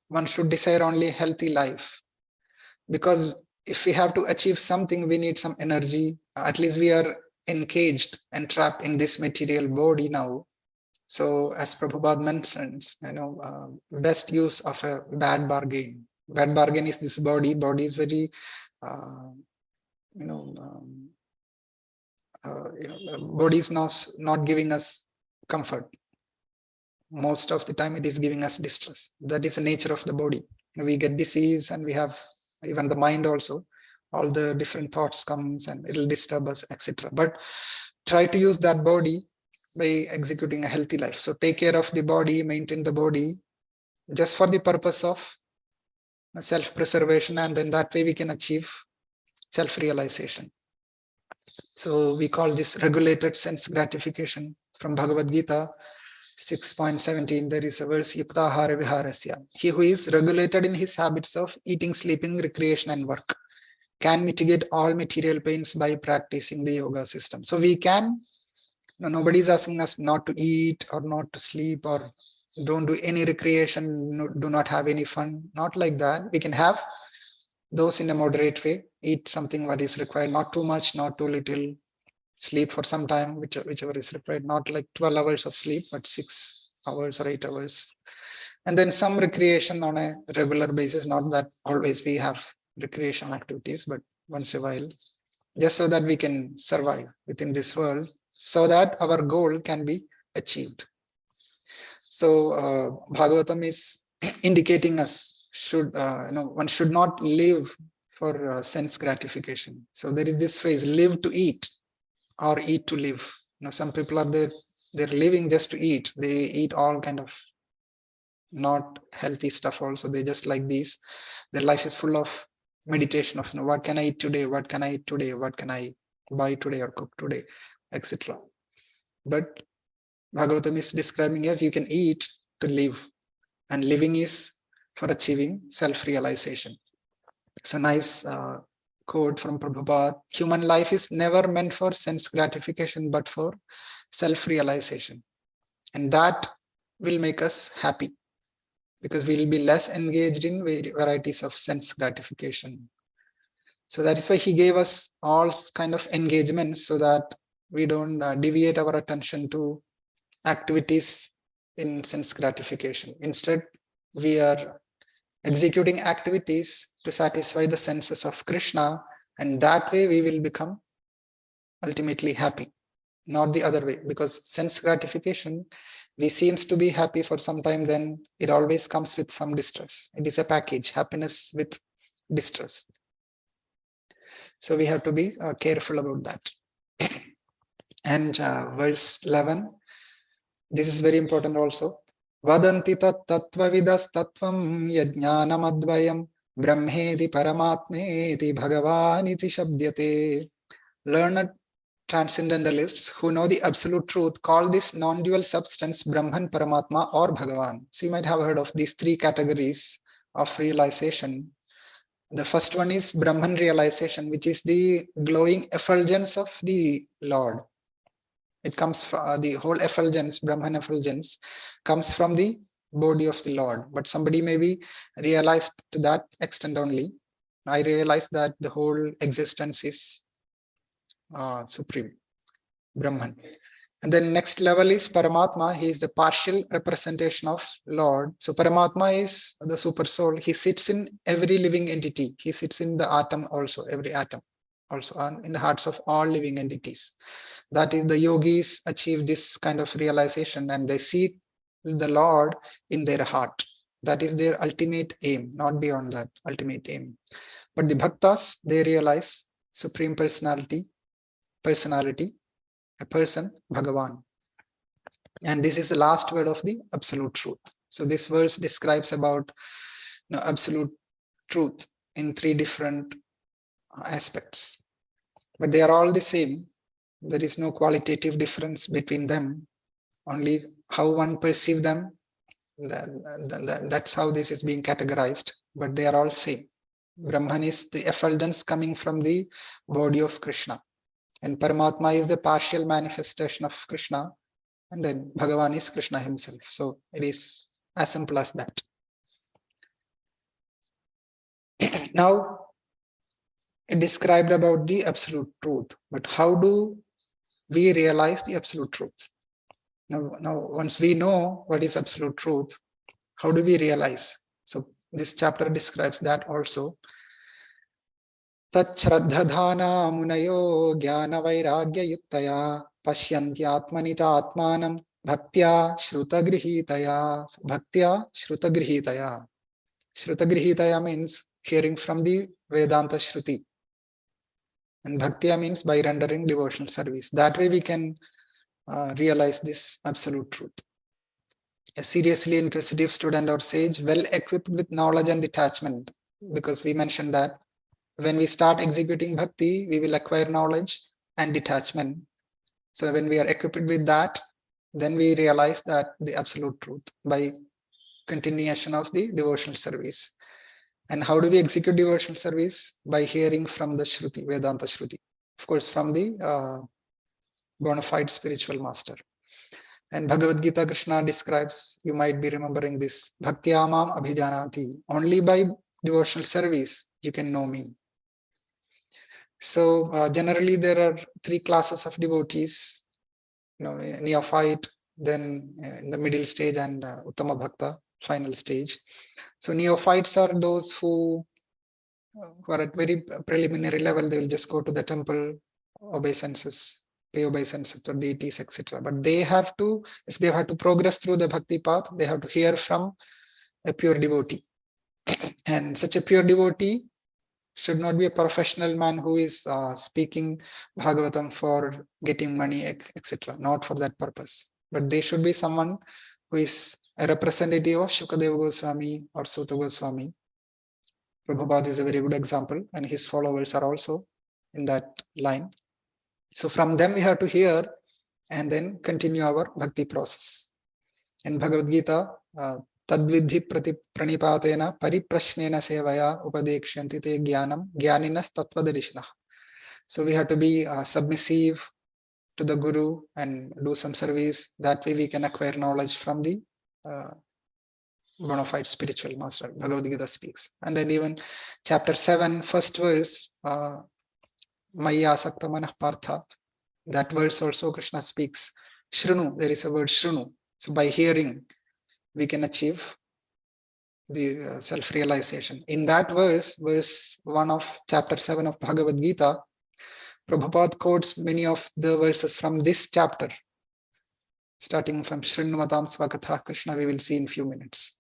one should desire only a healthy life. Because if we have to achieve something, we need some energy. At least we are encaged and trapped in this material body now. So as Prabhupada mentions, best use of a bad bargain. Bad bargain is this body. Body is very, body is not giving us comfort. Most of the time it is giving us distress. That is the nature of the body. We get disease, and we have even the mind also. All the different thoughts comes and it'll disturb us, etc. But try to use that body by executing a healthy life. So take care of the body, maintain the body just for the purpose of self-preservation, and then that way we can achieve self-realization. So we call this regulated sense gratification. From Bhagavad Gita 6.17, there is a verse, Yuktahara Viharasya. He who is regulated in his habits of eating, sleeping, recreation, and work can mitigate all material pains by practicing the yoga system. So we can, nobody is asking us not to eat or not to sleep or don't do any recreation, do not have any fun. Not like that. We can have those in a moderate way. Eat something what is required, not too much, not too little. Sleep for some time, whichever is required, not like 12 hours of sleep, but 6 hours or 8 hours. And then some recreation on a regular basis, not that always we have recreation activities, but once a while, just so that we can survive within this world, so that our goal can be achieved. So Bhagavatam is indicating us one should not live for sense gratification. So there is this phrase, live to eat or eat to live. Some people are there, they're living just to eat. They eat all kind of not healthy stuff also. They just like these. Their life is full of meditation of what can I eat today, what can I eat today, what can I buy today or cook today, etc. But Bhagavatam is describing as you can eat to live, and living is for achieving self-realization. So nice quote from Prabhupada. Human life is never meant for sense gratification, but for self-realization. And that will make us happy, because we'll be less engaged in varieties of sense gratification. So that is why he gave us all kind of engagements, so that we don't deviate our attention to activities in sense gratification. Instead, we are executing activities to satisfy the senses of Krishna, and that way we will become ultimately happy, not the other way. Because sense gratification, we seems to be happy for some time, then it always comes with some distress. It is a package, happiness with distress. So we have to be careful about that. And verse 11, this is very important also. Vadanti tat tattvavidas tattvam yajnanam advayam brahmeti paramatmeti bhagavaniti shabdyate. Learned transcendentalists who know the absolute truth call this non-dual substance Brahman, Paramatma, or Bhagavan. So you might have heard of these three categories of realization. The first one is Brahman realization, which is the glowing effulgence of the Lord. It comes from the whole effulgence, Brahman effulgence, comes from the body of the Lord. But somebody maybe realized to that extent only. I realized that the whole existence is supreme, Brahman. And then next level is Paramatma. He is the partial representation of Lord. So Paramatma is the super soul. He sits in every living entity. He sits in the atom also, every atom also, and in the hearts of all living entities. That is, the yogis achieve this kind of realization and they see the Lord in their heart. That is their ultimate aim, not beyond that ultimate aim. But the bhaktas, they realize Supreme Personality, a person, Bhagavan. And this is the last word of the absolute truth. So this verse describes about absolute truth in three different aspects. But they are all the same. There is no qualitative difference between them. Only how one perceives them, that's how this is being categorized. But they are all same. Brahman is the effulgence coming from the body of Krishna. And Paramatma is the partial manifestation of Krishna. And then Bhagavan is Krishna himself. So it is as simple as that. Now, it described about the absolute truth. But how do we realize the absolute truth? Now, once we know what is absolute truth, how do we realize? So this chapter describes that also. Tachraddhadhana munayo jnana vairagya yuktaya pashyantyatmani atmanam bhaktya shrutagrihitaya. Bhaktya shrutagrihitaya. Shrutagrihitaya means hearing from the Vedanta Shruti. And bhaktya means by rendering devotional service. That way we can realize this absolute truth. A seriously inquisitive student or sage, well equipped with knowledge and detachment, because we mentioned that when we start executing bhakti, we will acquire knowledge and detachment. So when we are equipped with that, then we realize that the absolute truth by continuation of the devotional service. And how do we execute devotional service? By hearing from the Shruti, Vedanta Shruti. Of course, from the bona fide spiritual master. And Bhagavad Gita, Krishna describes, you might be remembering this, Bhaktyamam Abhijanati. Only by devotional service, you can know me. So generally there are three classes of devotees, neophyte, then in the middle stage, and Uttama Bhakta, final stage. So neophytes are those who are at very preliminary level. They will just go to the temple, obeisances, pay obeisances to deities, etc. But they have to, if they have to progress through the bhakti path, they have to hear from a pure devotee. And such a pure devotee should not be a professional man who is speaking Bhagavatam for getting money, etc. Not for that purpose. But they should be someone who is a representative of Shukadeva Goswami or Sutta Goswami. Prabhupada is a very good example, and his followers are also in that line. So from them we have to hear and then continue our bhakti process. In Bhagavad Gita, Tadvidhi pranipatena pariprashnena sevaya upadekshanti te jnanam jnaninas tattvadarishna. So we have to be submissive to the Guru and do some service. That way we can acquire knowledge from the bona fide spiritual master. Bhagavad Gita speaks. And then even chapter 7, first verse, Maya Sakta Manah Partha, that verse also Krishna speaks. Shrunu, there is a word Shrunu. So by hearing, we can achieve the self-realization. In that verse, verse 1 of chapter 7 of Bhagavad Gita, Prabhupada quotes many of the verses from this chapter. Starting from Shrinumatam Swakatha Krishna, we will see in few minutes.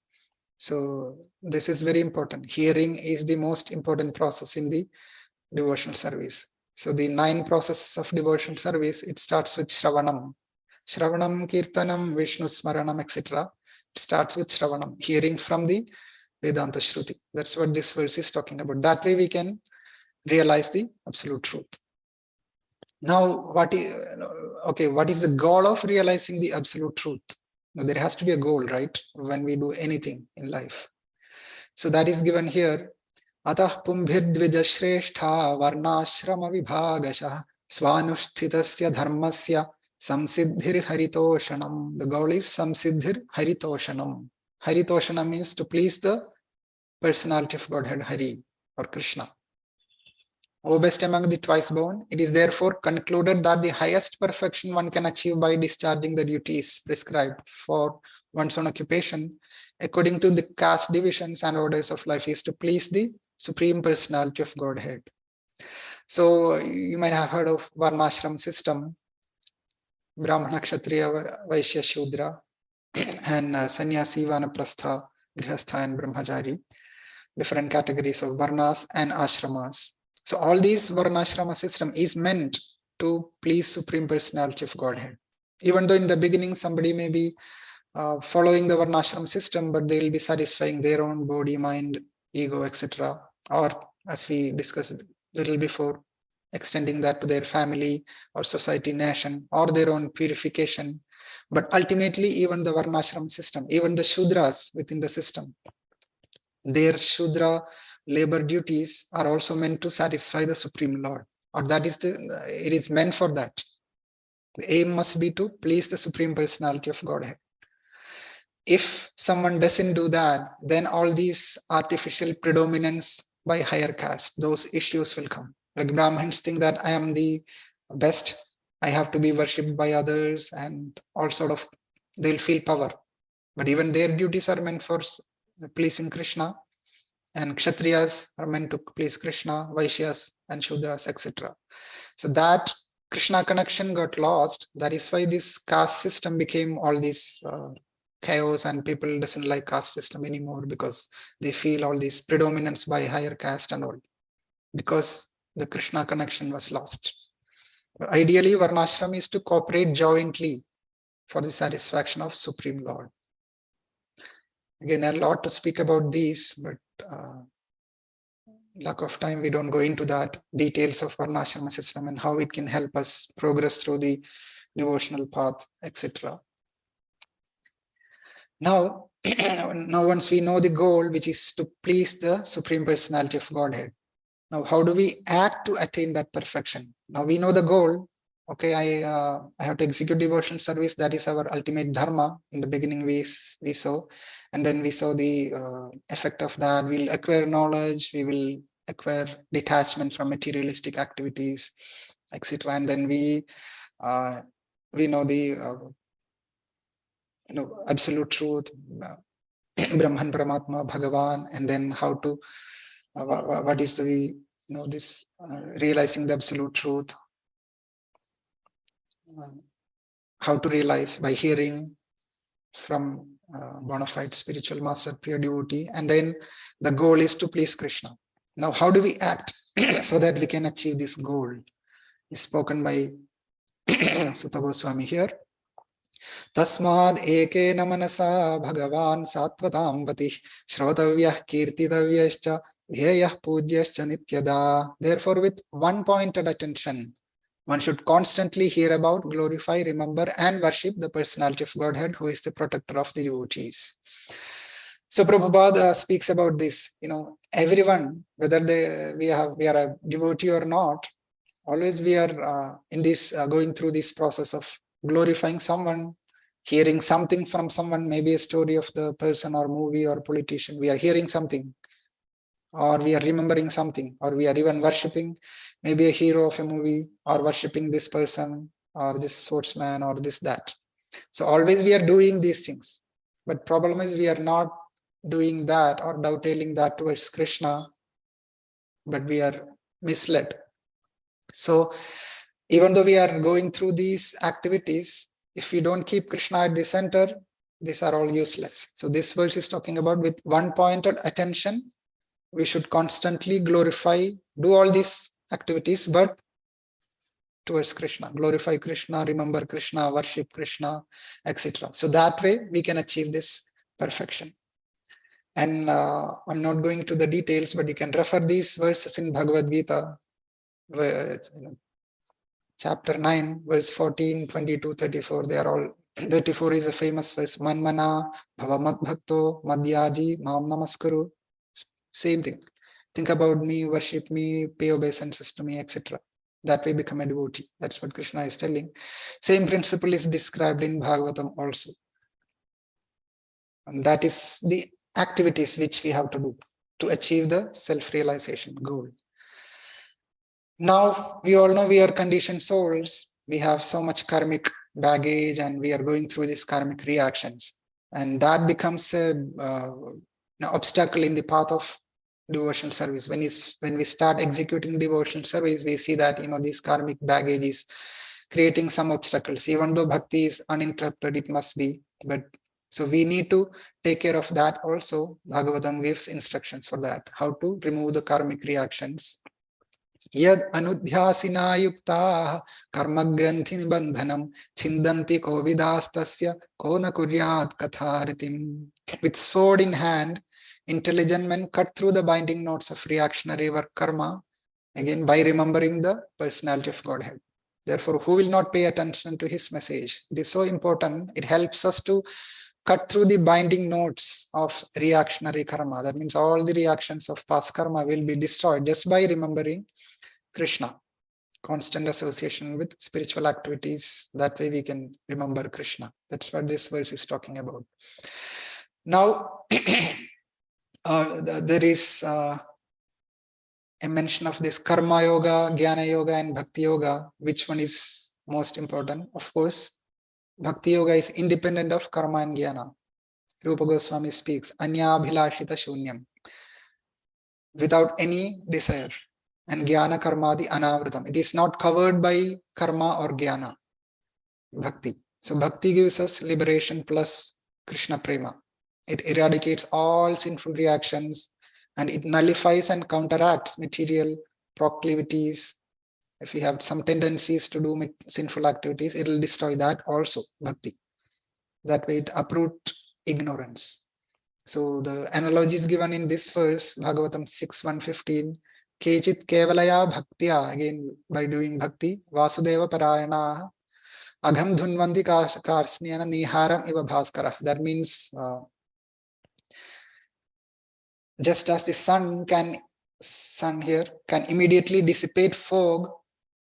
So this is very important. Hearing is the most important process in the devotional service. So the 9 processes of devotional service, it starts with Shravanam. Shravanam, Kirtanam, Vishnu Smaranam, etc. It starts with Shravanam, hearing from the Vedanta Shruti. That's what this verse is talking about. That way we can realize the absolute truth. Now, what is the goal of realizing the absolute truth? Now, there has to be a goal, right? When we do anything in life. So that is given here. Atah pumbhirdvijashreshtha varnashrama vibhagashah swanushthitasya dharmasya samsiddhir haritoshanam. The goal is samsiddhir haritoshanam. Haritoshanam means to please the personality of Godhead Hari or Krishna. O best among the twice born, it is therefore concluded that the highest perfection one can achieve by discharging the duties prescribed for one's own occupation, according to the caste divisions and orders of life, is to please the Supreme Personality of Godhead. So you might have heard of Varnashram system, Brahmana, Kshatriya, Vaishya, Shudra, and Sannyasi, Vanaprastha, Grihastha, and Brahmachari, different categories of Varnas and Ashramas. So all these Varnashrama system is meant to please Supreme Personality of Godhead. Even though in the beginning somebody may be following the Varnashram system, but they will be satisfying their own body, mind, ego, etc. Or as we discussed a little before, extending that to their family or society, nation, or their own purification. But ultimately, even the Varnashram system, even the Shudras within the system, their Shudra labor duties are also meant to satisfy the Supreme Lord, or that is it is meant for that. The aim must be to please the Supreme Personality of Godhead. If someone doesn't do that, then all these artificial predominance by higher caste, those issues will come. Like Brahmins think that I am the best, I have to be worshipped by others, and all sort of, they'll feel power. But even their duties are meant for pleasing Krishna. And Kshatriyas are meant to please Krishna, Vaishyas and Shudras, etc. So that Krishna connection got lost. That is why this caste system became all this chaos, and people doesn't like caste system anymore because they feel all this predominance by higher caste and all, because the Krishna connection was lost. But ideally, Varnashram is to cooperate jointly for the satisfaction of Supreme Lord. Again, a lot to speak about these, but lack of time, we don't go into that details of Varnashrama system and how it can help us progress through the devotional path, etc. Now, once we know the goal, which is to please the Supreme Personality of Godhead, now how do we act to attain that perfection? Now we know the goal. Okay, I have to execute devotional service. That is our ultimate dharma. In the beginning, we saw, and then we saw the effect of that. We'll acquire knowledge. We will acquire detachment from materialistic activities, etc. And then we know the absolute truth, Brahman, Paramatma, Bhagavan, and then how to what is the this realizing the absolute truth. How to realize by hearing from bona fide spiritual master, pure devotee, and then the goal is to please Krishna. Now, how do we act so that we can achieve this goal? Is spoken by Sutta Goswami here. Tasmad eke namanasa Bhagavan Satvatam Vati Shrotavyah Kirtitavyascha Dhyayah Pujaschcha Nityada. Therefore, with one pointed attention, one should constantly hear about, glorify, remember, and worship the personality of Godhead, who is the protector of the devotees. So Prabhupada speaks about this. Everyone, whether we are a devotee or not, always we are in this going through this process of glorifying someone, hearing something from someone, maybe a story of the person or movie or politician. We are hearing something, or we are remembering something, or we are even worshipping maybe a hero of a movie, or worshipping this person or this sportsman or this, that. So always we are doing these things. But problem is we are not doing that or dovetailing that towards Krishna, but we are misled. So even though we are going through these activities, if we don't keep Krishna at the center, these are all useless. So this verse is talking about with one pointed attention, we should constantly glorify, do all these activities, but towards Krishna, glorify Krishna, remember Krishna, worship Krishna, etc. So that way we can achieve this perfection. And I'm not going to the details, but you can refer these verses in Bhagavad Gita, chapter 9, verse 14, 22, 34. They are all, 34 is a famous verse. Manmana, Bhava Madbhakto, Madhyaji, Mam Namaskuru. Same thing. think about me, worship me, pay obeisance to me, etc. That way become a devotee. That's what Krishna is telling. Same principle is described in Bhagavatam also. And that is the activities which we have to do to achieve the self-realization goal. Now, we all know we are conditioned souls. We have so much karmic baggage and we are going through these karmic reactions. And that becomes an obstacle in the path of devotional service. When we start executing devotional service, we see that this karmic baggage is creating some obstacles. Even though bhakti is uninterrupted, it must be. But so we need to take care of that also. Bhagavatam gives instructions for that, how to remove the karmic reactions. Yad anudhyasina yukta karma granthi nibandhanam chindanti kovidastasya kona kuryat katharitim. With sword in hand, intelligent men cut through the binding knots of reactionary work karma, again by remembering the personality of Godhead. Therefore, who will not pay attention to his message? It is so important. It helps us to cut through the binding knots of reactionary karma. That means all the reactions of past karma will be destroyed just by remembering Krishna. Constant association with spiritual activities. That way we can remember Krishna. That's what this verse is talking about. Now, there is a mention of this karma yoga, jnana yoga, and bhakti yoga. Which one is most important? Of course, bhakti yoga is independent of karma and jnana. Rupa Goswami speaks, anya bhilashita shunyam, without any desire. And jnana karmadi anavritam. It is not covered by karma or jnana. Bhakti. So bhakti gives us liberation plus Krishna prema. It eradicates all sinful reactions and it nullifies and counteracts material proclivities. If we have some tendencies to do sinful activities, it will destroy that also, bhakti. That way it uproots ignorance. So the analogy is given in this verse, Bhagavatam 6:115. Kechit kevalaya bhaktya, again by doing bhakti, Vasudeva parayana, agham dhunvanti karsniyana niharam iva bhaskara. That means just as the sun can immediately dissipate fog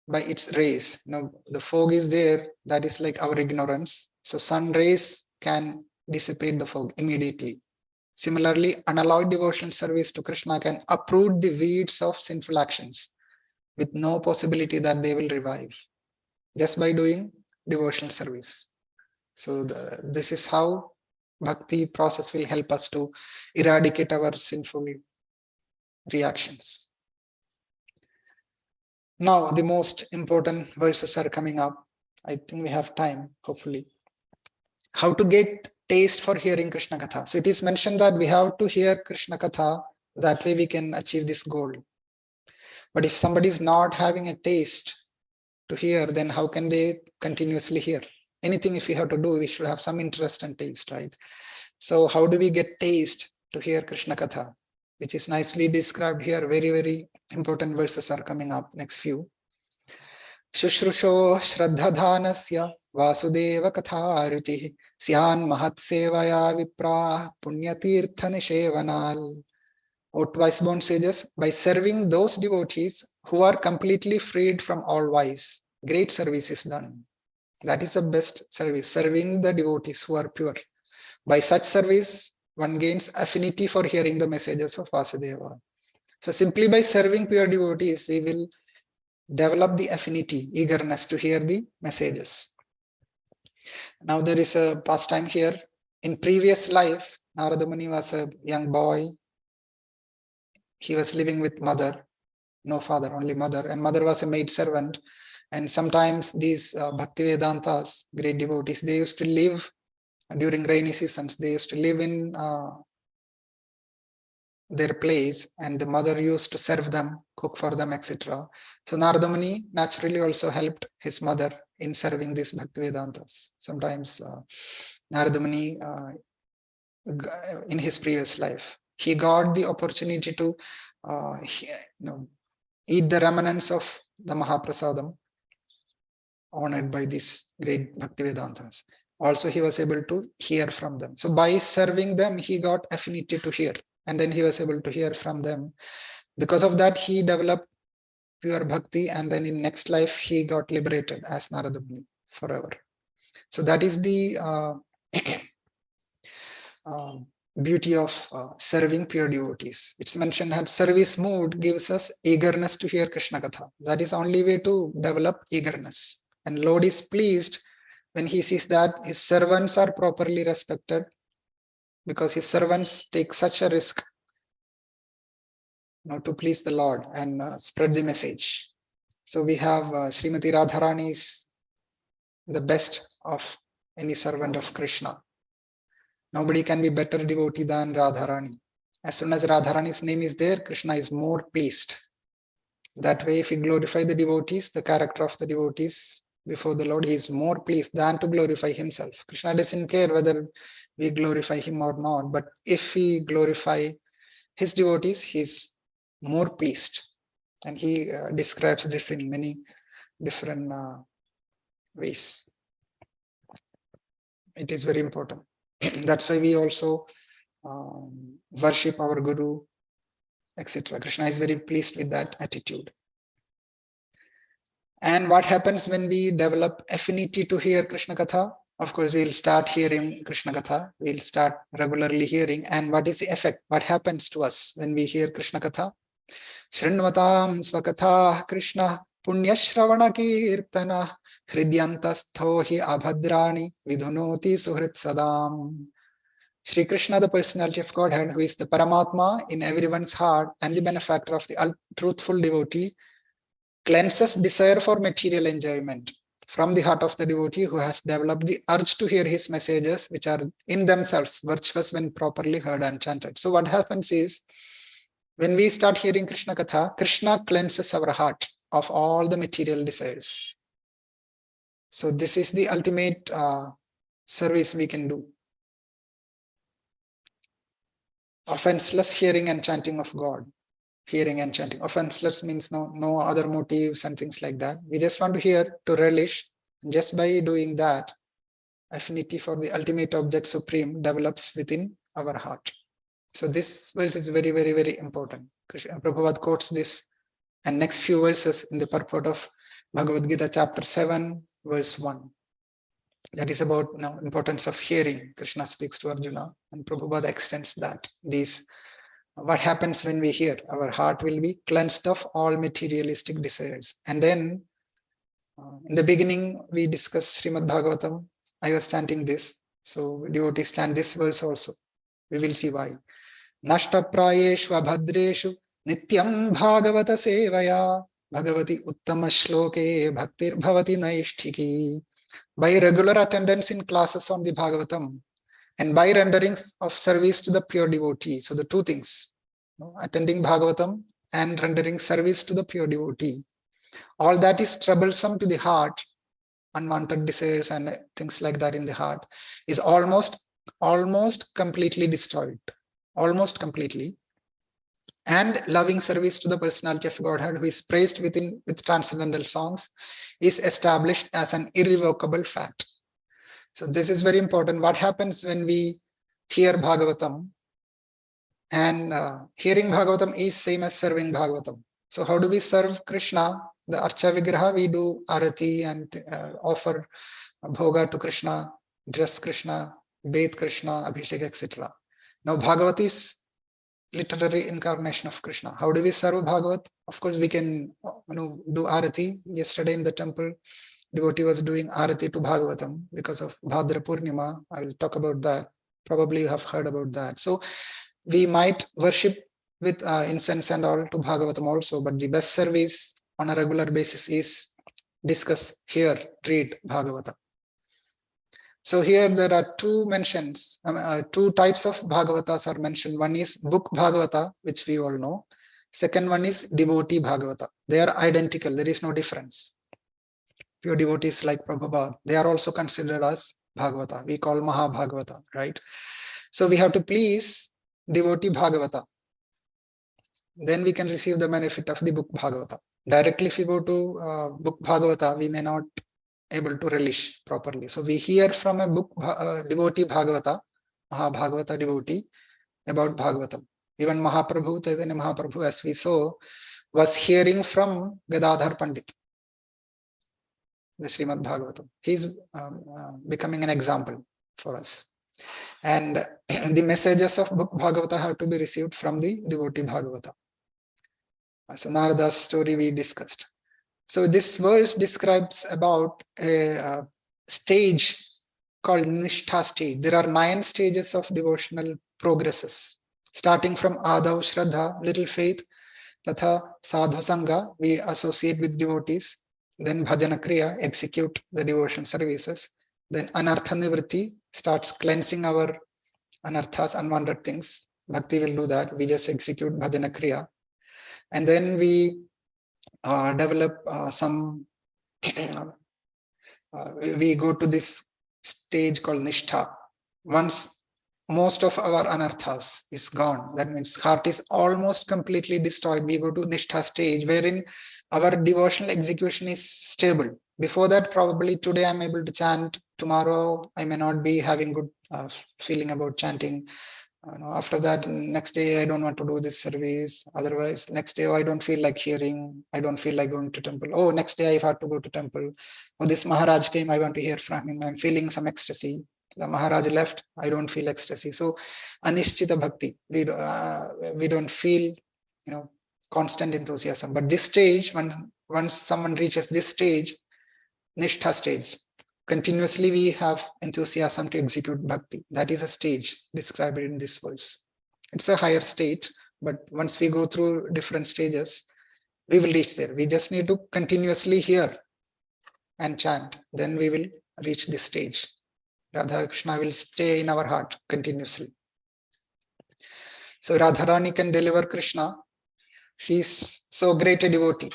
by its rays. The fog is there, that is like our ignorance. So sun rays can dissipate the fog immediately. Similarly, unalloyed devotional service to Krishna can uproot the weeds of sinful actions with no possibility that they will revive, just by doing devotional service. So this is how bhakti process will help us to eradicate our sinful reactions. Now, the most important verses are coming up. I think we have time, hopefully. How to get taste for hearing Krishna Katha. So it is mentioned that we have to hear Krishna Katha, that way we can achieve this goal. But if somebody is not having a taste to hear, then how can they continuously hear? Anything if we have to do, we should have some interest and taste, right? So how do we get taste to hear Krishna Katha, which is nicely described here? Very, very important verses are coming up, next few. Shushrusho Shraddhadhanasya Vasudeva Katharuti Syan Mahat Sevaya Vipra Punyatirtha Nishevanal. O twice-born sages, by serving those devotees who are completely freed from all vice, great service is done. That is the best service, serving the devotees who are pure. By such service, one gains affinity for hearing the messages of Vasudeva. So simply by serving pure devotees, we will develop the affinity, eagerness to hear the messages. Now there is a pastime here. In previous life, Narada Muni was a young boy. He was living with mother, no father, only mother, and mother was a maid servant. And sometimes these Bhakti Vedantas, great devotees, they used to live during rainy seasons. They used to live in their place, and the mother used to serve them, cook for them, etc. So Narada Muni naturally also helped his mother in serving these Bhakti Vedantas. Sometimes Narada Muni, in his previous life, he got the opportunity to eat the remnants of the Mahaprasadam honored by these great Bhakti Vedantas. Also, he was able to hear from them. So by serving them, he got affinity to hear. And then he was able to hear from them. Because of that, he developed pure bhakti, and then in next life he got liberated as Narada Muni forever. So that is the beauty of serving pure devotees. It's mentioned that service mood gives us eagerness to hear Krishna Katha. That is only way to develop eagerness. And Lord is pleased when he sees that his servants are properly respected, because his servants take such a risk to please the Lord and spread the message. So we have Srimati Radharani is the best of any servant of Krishna. Nobody can be better devotee than Radharani. As soon as Radharani's name is there, Krishna is more pleased. That way, if we glorify the devotees, the character of the devotees before the Lord, he is more pleased than to glorify himself. Krishna doesn't care whether we glorify him or not, but if we glorify his devotees, he is more pleased. And he describes this in many different ways. It is very important. That's why we also worship our Guru, etc. Krishna is very pleased with that attitude. And what happens when we develop affinity to hear Krishna Katha? Of course, we'll start hearing Krishna Katha. We'll start regularly hearing. And what is the effect? What happens to us when we hear Krishna Katha? Shrinvatam swakatha Krishna punyashravana kirtana hridyantastho hi abhadrani vidhunoti suhrit sadam. Sri Krishna, the personality of Godhead, who is the Paramatma in everyone's heart and the benefactor of the truthful devotee, cleanses desire for material enjoyment from the heart of the devotee who has developed the urge to hear his messages, which are in themselves virtuous when properly heard and chanted. So what happens is, when we start hearing Krishna Katha, Krishna cleanses our heart of all the material desires. So this is the ultimate service we can do. Offenseless hearing and chanting of God. Hearing and chanting. Offenseless means no other motives and things like that. We just want to hear, to relish. And just by doing that, affinity for the ultimate object supreme develops within our heart. So this verse is very, very, very important. Prabhupada quotes this and next few verses in the purport of Bhagavad Gita chapter 7, verse 1. That is about importance of hearing. Krishna speaks to Arjuna and Prabhupada extends that. What happens when we hear? Our heart will be cleansed of all materialistic desires. And then in the beginning, we discussed Srimad Bhagavatam. I was chanting this. So devotees chant this verse also. We will see why. Nashta prayeshva bhadreshu nityam bhagavata sevaya bhagavati uttama shloke bhaktir bhavati naishtiki. By regular attendance in classes on the Bhagavatam and by renderings of service to the pure devotee. So the two things, attending Bhagavatam and rendering service to the pure devotee. All that is troublesome to the heart, unwanted desires and things like that in the heart, is almost completely destroyed. Almost completely. And loving service to the personality of Godhead, who is praised with transcendental songs, is established as an irrevocable fact. So this is very important. What happens when we hear Bhagavatam? And hearing Bhagavatam is same as serving Bhagavatam. So how do we serve Krishna? The Archa Vigraha, we do Arati and offer Bhoga to Krishna, dress Krishna, bathe Krishna, Abhishek, etc. Now Bhagavat is literary incarnation of Krishna. How do we serve Bhagavat? Of course, we can do Arati. Yesterday in the temple, devotee was doing Arati to Bhagavatam because of Bhadra Purnima. I will talk about that. Probably you have heard about that. So we might worship with incense and all to Bhagavatam also, but the best service on a regular basis is discuss, hear, read Bhagavatam. So here there are two mentions, two types of Bhagavatas are mentioned. One is book Bhagavata, which we all know. Second one is devotee Bhagavata. They are identical. There is no difference. Pure devotees like Prabhupada, they are also considered as Bhagavata. We call Maha Bhagavata, right? So we have to please devotee Bhagavata. Then we can receive the benefit of the book Bhagavata. Directly if we go to book Bhagavata, we may not able to relish properly. So we hear from a book devotee Bhagavata, Maha Bhagavata devotee, about Bhagavatam. Even Mahaprabhu, Chaitanya Mahaprabhu, as we saw, was hearing from Gadadhar Pandit, the Srimad Bhagavatam. He's becoming an example for us. And the messages of book Bhagavata have to be received from the devotee Bhagavata. So Narada's story we discussed. So this verse describes about a stage called Nishtha stage. There are 9 stages of devotional progresses, starting from Adav Shraddha, little faith, Tatha Sadhu Sangha, we associate with devotees, then Bhajana Kriya, execute the devotion services, then Anartha Nivritti, starts cleansing our anarthas, unwanted things. Bhakti will do that, we just execute Bhajana Kriya. And then we develop we go to this stage called Nishtha. Once most of our anarthas is gone, that means heart is almost completely destroyed, we go to Nishtha stage, wherein our devotional execution is stable. Before that, probably today I'm able to chant, tomorrow I may not be having good feeling about chanting. After that, next day I don't want to do this service. Otherwise, next day, I don't feel like hearing. I don't feel like going to temple. Oh, next day I have to go to temple. Oh, this Maharaj came. I want to hear from him. I'm feeling some ecstasy. The Maharaj left. I don't feel ecstasy. So, anishchita bhakti. We don't feel, constant enthusiasm. But this stage, once someone reaches this stage, nishtha stage, continuously we have enthusiasm to execute bhakti. That is a stage described in this verse. It's a higher state, but once we go through different stages, we will reach there. We just need to continuously hear and chant. Then we will reach this stage. Radha Krishna will stay in our heart continuously. So Radharani can deliver Krishna. She's so great a devotee,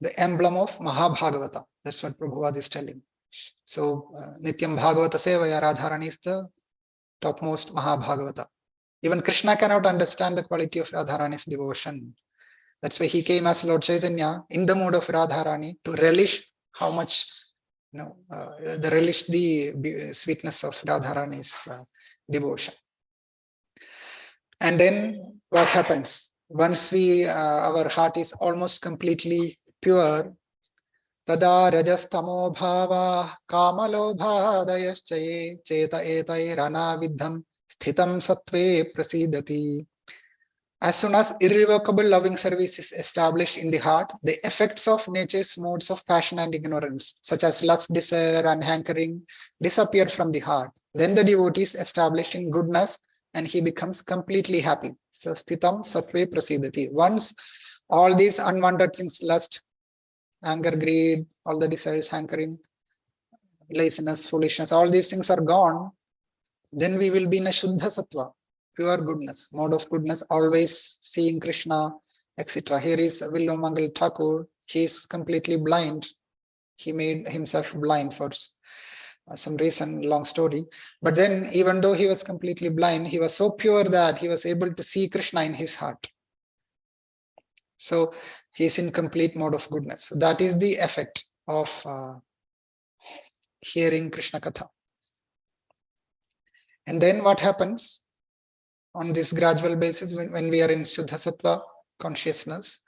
the emblem of Mahabhagavata. That's what Prabhupada is telling. So Nityam Bhagavata Sevaya, Radharani is the topmost Mahabhagavata. Even Krishna cannot understand the quality of Radharani's devotion. That's why he came as Lord Chaitanya in the mood of Radharani to relish how much, relish the sweetness of Radharani's devotion. And then what happens? Once our heart is almost completely pure, Tada rajastamo bhava kamalobhadayaschaye cheta etairana vidham sthitam sattve prasidati. As soon as irrevocable loving service is established in the heart, the effects of nature's modes of passion and ignorance, such as lust, desire, and hankering, disappear from the heart. Then the devotee is established in goodness and he becomes completely happy. So sthitam sattve prasidati. Once all these unwanted things, lust, anger, greed, all the desires, hankering, laziness, foolishness, all these things are gone, then we will be in a Shuddha Sattva, pure goodness, mode of goodness, always seeing Krishna, etc. Here is Villomangal Thakur. He is completely blind. He made himself blind for some reason, long story. But then, even though he was completely blind, he was so pure that he was able to see Krishna in his heart. So he is in complete mode of goodness. So that is the effect of hearing Krishna Katha. And then what happens on this gradual basis when we are in Shuddha Sattva consciousness?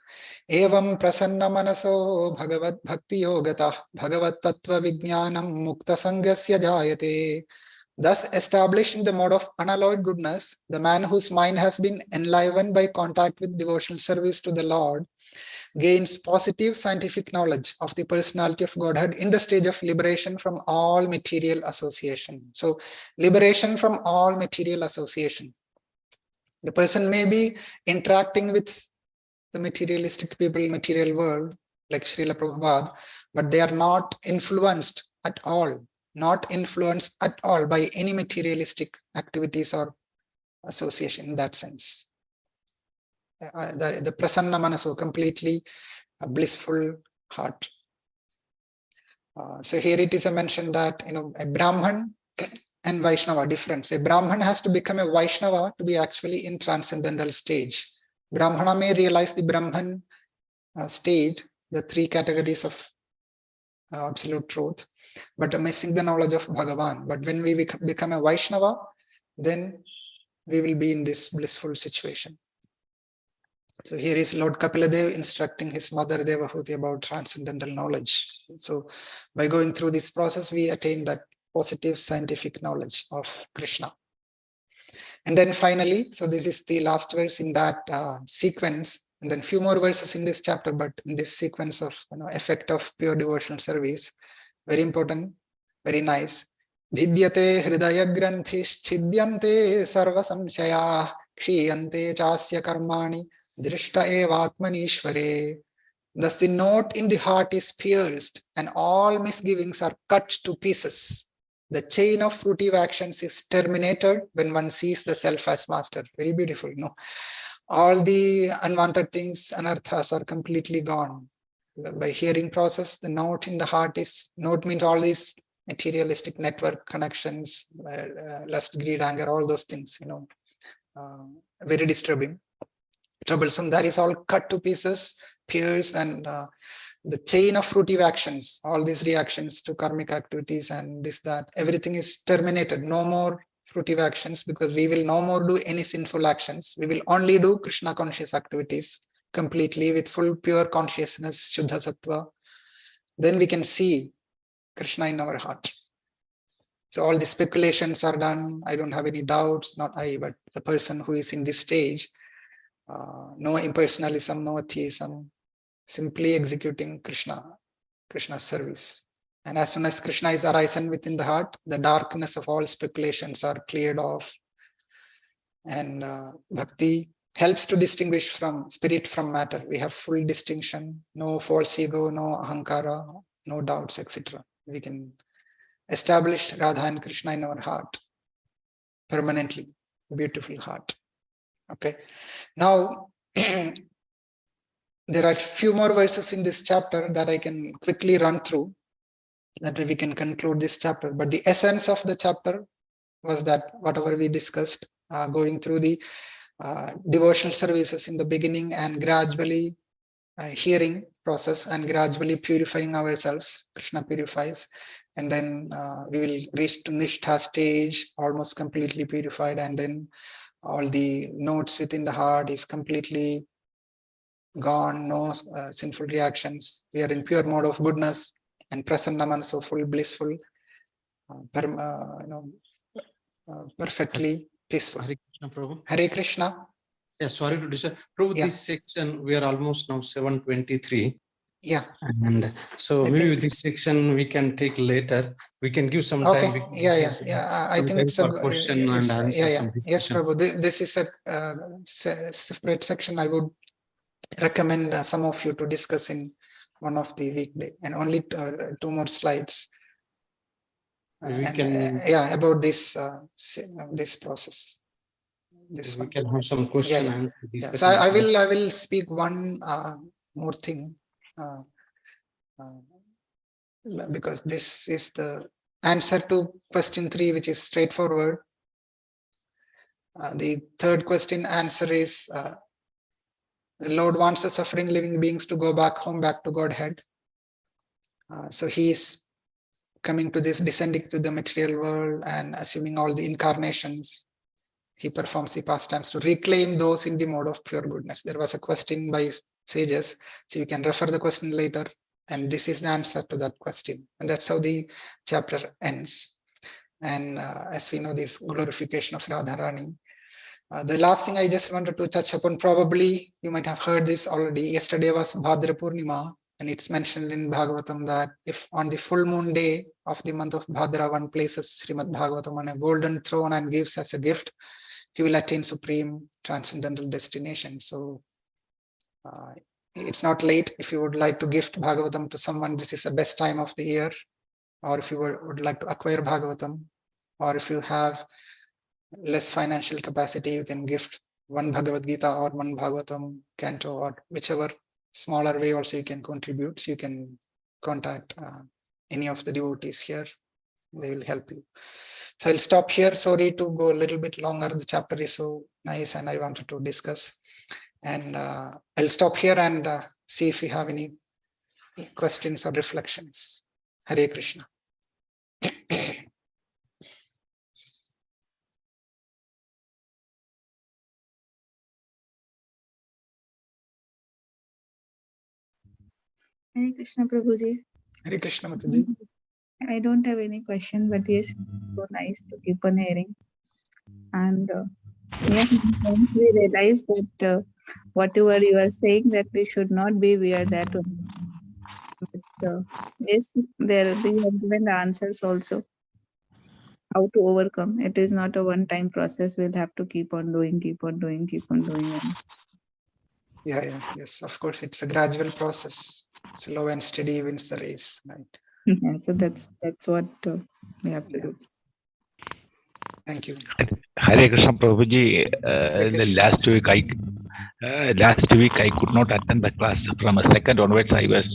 Evam prasanna manaso bhagavat bhakti yogata bhagavat tattva vijnanam mukta sangasya jayate. Thus, established in the mode of unalloyed goodness, the man whose mind has been enlivened by contact with devotional service to the Lord gains positive scientific knowledge of the personality of Godhead in the stage of liberation from all material association. So, liberation from all material association. The person may be interacting with the materialistic people, material world, like Srila Prabhupada, but they are not influenced at all, by any materialistic activities or association in that sense. The prasanna manaso, completely blissful heart. So here it is mentioned that a Brahman and Vaishnava difference. A Brahman has to become a Vaishnava to be actually in transcendental stage. Brahmana may realize the Brahman stage, the 3 categories of absolute truth, but missing the knowledge of Bhagavan. But when we become a Vaishnava, then we will be in this blissful situation. So here is Lord Kapiladev instructing his mother Devahuti about transcendental knowledge. So by going through this process, we attain that positive scientific knowledge of Krishna. And then finally, so this is the last verse in that sequence, and then few more verses in this chapter, but in this sequence of effect of pure devotional service, very important, very nice. Vidyate hridaya granthis chidyante sarva samshaya kshiyante chasya karmani drishta evatmanishvare. Thus the note in the heart is pierced and all misgivings are cut to pieces. The chain of fruitive actions is terminated when one sees the self as master. Very beautiful, no? All the unwanted things, anarthas, are completely gone. By hearing process, the note in the heart is, note means all these materialistic network connections, lust, greed, anger, all those things, very disturbing, troublesome. That is all cut to pieces, pierced, and the chain of fruitive actions, all these reactions to karmic activities and this, that, everything is terminated. No more fruitive actions, because we will no more do any sinful actions. We will only do Krishna conscious activities completely with full pure consciousness, Shuddha Sattva. Then we can see Krishna in our heart. So all the speculations are done. I don't have any doubts, not I, but the person who is in this stage. No impersonalism, no atheism, simply executing Krishna's service. And as soon as Krishna is arisen within the heart, the darkness of all speculations are cleared off. And bhakti helps to distinguish from spirit from matter. We have full distinction, no false ego, no ahankara, no doubts, etc. We can establish Radha and Krishna in our heart permanently. Beautiful heart. Okay. Now, there are few more verses in this chapter that I can quickly run through. That way we can conclude this chapter. But the essence of the chapter was that whatever we discussed, going through the devotional services in the beginning and gradually hearing process and gradually purifying ourselves. Krishna purifies, and then we will reach to Nishtha stage, almost completely purified, and then all the notes within the heart is completely gone, no sinful reactions. We are in pure mode of goodness and prasannaman, so full blissful, perfectly peaceful. Hare Krishna, Prabhu. Hare Krishna. Yeah, sorry to disturb. Prabhu, Yeah. this section, we are almost now 7:23. Yeah. And so I maybe think this section we can take later. We can give some okay. time. Because Yeah, this yeah. is I some think time it's for question and answer yeah. and Yes, discussion. Prabhu. This is a separate section. I would recommend some of you to discuss in one of the weekday, and only two more slides. We can yeah, about this this process. This we one. can have some question and answer Yeah. So discussion. I will speak one more thing, because this is the answer to question 3, which is straightforward. The third question answer is the Lord wants the suffering living beings to go back home, back to Godhead. So he is coming to this, descending to the material world and assuming all the incarnations. He performs the pastimes to reclaim those in the mode of pure goodness. There was a question by sages, so you can refer the question later, and this is the answer to that question. And that's how the chapter ends. And as we know, this glorification of Radharani. The last thing I just wanted to touch upon, probably you might have heard this already. Yesterday was Bhadra Purnima, and it's mentioned in Bhagavatam that if on the full moon day of the month of Bhadra, one places Srimad Bhagavatam on a golden throne and gives as a gift, he will attain supreme transcendental destination. So it's not late. If you would like to gift Bhagavatam to someone, this is the best time of the year. Or if you would like to acquire Bhagavatam, or if you have less financial capacity, you can gift one Bhagavad Gita or one Bhagavatam Canto, or whichever smaller way also you can contribute. So you can contact any of the devotees here. They will help you. So I'll stop here. Sorry to go a little bit longer. The chapter is so nice and I wanted to discuss. And I'll stop here and see if you have any questions or reflections. Hare Krishna. Hare Krishna Prabhuji. Hare Krishna Mataji. I don't have any question, but yes, so nice to keep on hearing. And yeah, once we realize that whatever you are saying that we should not be, we are that only. But yes, there you have given the answers also. How to overcome. It is not a one-time process. We'll have to keep on doing, keep on doing, keep on doing. Yes, of course, it's a gradual process. Slow and steady wins the race, right? Yeah, so that's what we have to do. Thank you. Hare Krishna Prabhuji, Hare the Krishna. last week I could not attend the class. From a second onwards, I was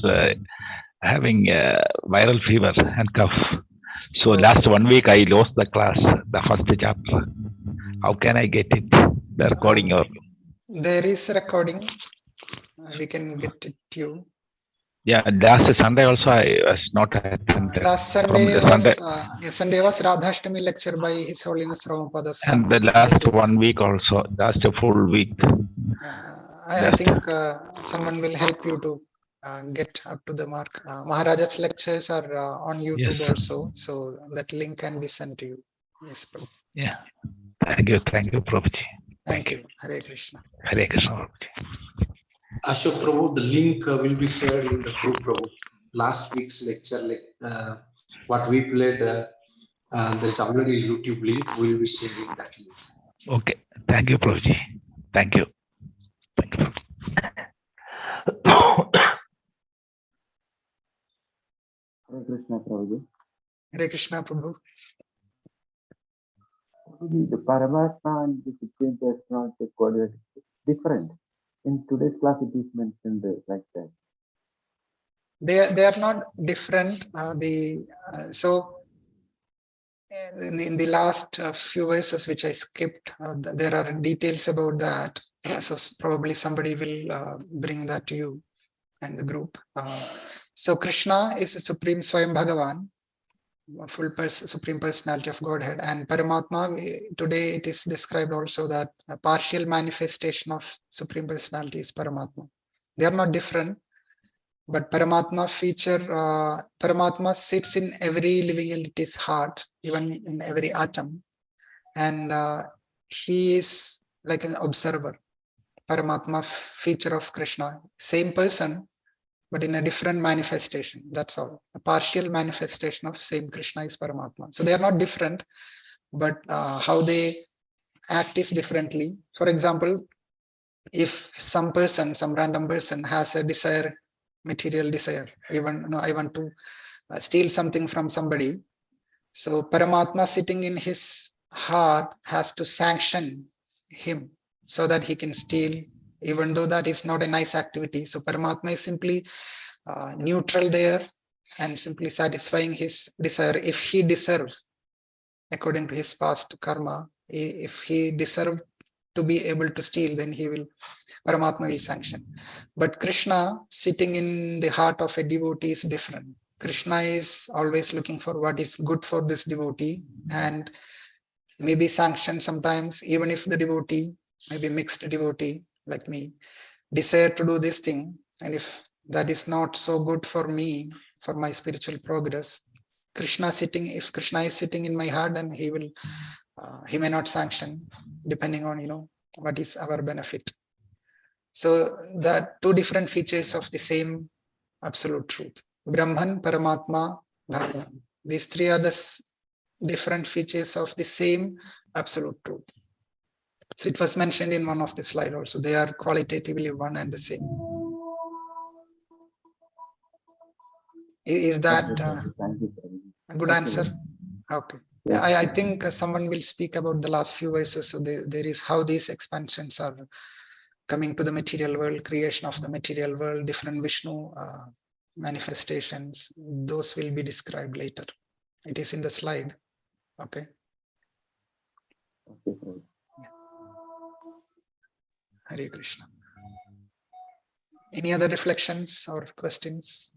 having viral fever and cough. So Okay. last 1 week I lost the class, the first chapter. How can I get it? The recording or? There is a recording. We can get it to you. Yeah, last Sunday also I was not attended. Last Sunday was Radhashtami lecture by His Holiness Ramapada Swami. And the last 1 week also, last full week. I think someone will help you to get up to the mark. Maharaja's lectures are on YouTube also, so that link can be sent to you. Yes, Prabhu. Yeah. Thank you, Prabhuji. Thank you. Hare Krishna. Hare Krishna, Prabhuji. Ashok Prabhu, the link will be shared in the group, Prabhu. Last week's lecture, what we played, there's already a YouTube link. We will be sharing that link. Okay. Thank you, Prabhuji. Thank you. Hare Krishna Prabhuji. Hare Krishna, Prabhu. Prabhuji, the Paramatma and the Supreme Personality of Godhead is different. In today's class, it is mentioned like that. They are not different. So in the last few verses which I skipped, there are details about that. So probably somebody will bring that to you and the group. So Krishna is the Supreme Swayam Bhagavan, Supreme Personality of Godhead, and Paramatma, today it is described also that a partial manifestation of Supreme Personality is Paramatma. They are not different, but Paramatma Paramatma sits in every living entity's heart, even in every atom, and he is like an observer. Paramatma feature of Krishna, same person, but in a different manifestation. That's all. A partial manifestation of same Krishna is Paramatma. So they are not different, but how they act is differently. For example, if some random person has a desire, material desire, even I want to steal something from somebody. So Paramatma sitting in his heart has to sanction him so that he can steal, even though that is not a nice activity. So Paramatma is simply neutral there and simply satisfying his desire. If he deserves, according to his past karma, if he deserves to be able to steal, then Paramatma will sanction. But Krishna sitting in the heart of a devotee is different. Krishna is always looking for what is good for this devotee and maybe sanction sometimes, even if the devotee, maybe mixed devotee like me, desire to do this thing, and if that is not so good for me, for my spiritual progress, if Krishna is sitting in my heart, then he may not sanction, depending on what is our benefit. So that two different features of the same absolute truth. Brahman, Paramatma, Bhagavan. These three are the different features of the same absolute truth. So it was mentioned in one of the slides also. They are qualitatively one and the same. Is that a good answer? Okay. Yeah, I think someone will speak about the last few verses. So there is how these expansions are coming to the material world, creation of the material world, different Vishnu manifestations. Those will be described later. It is in the slide. Okay. Hare Krishna. Any other reflections or questions?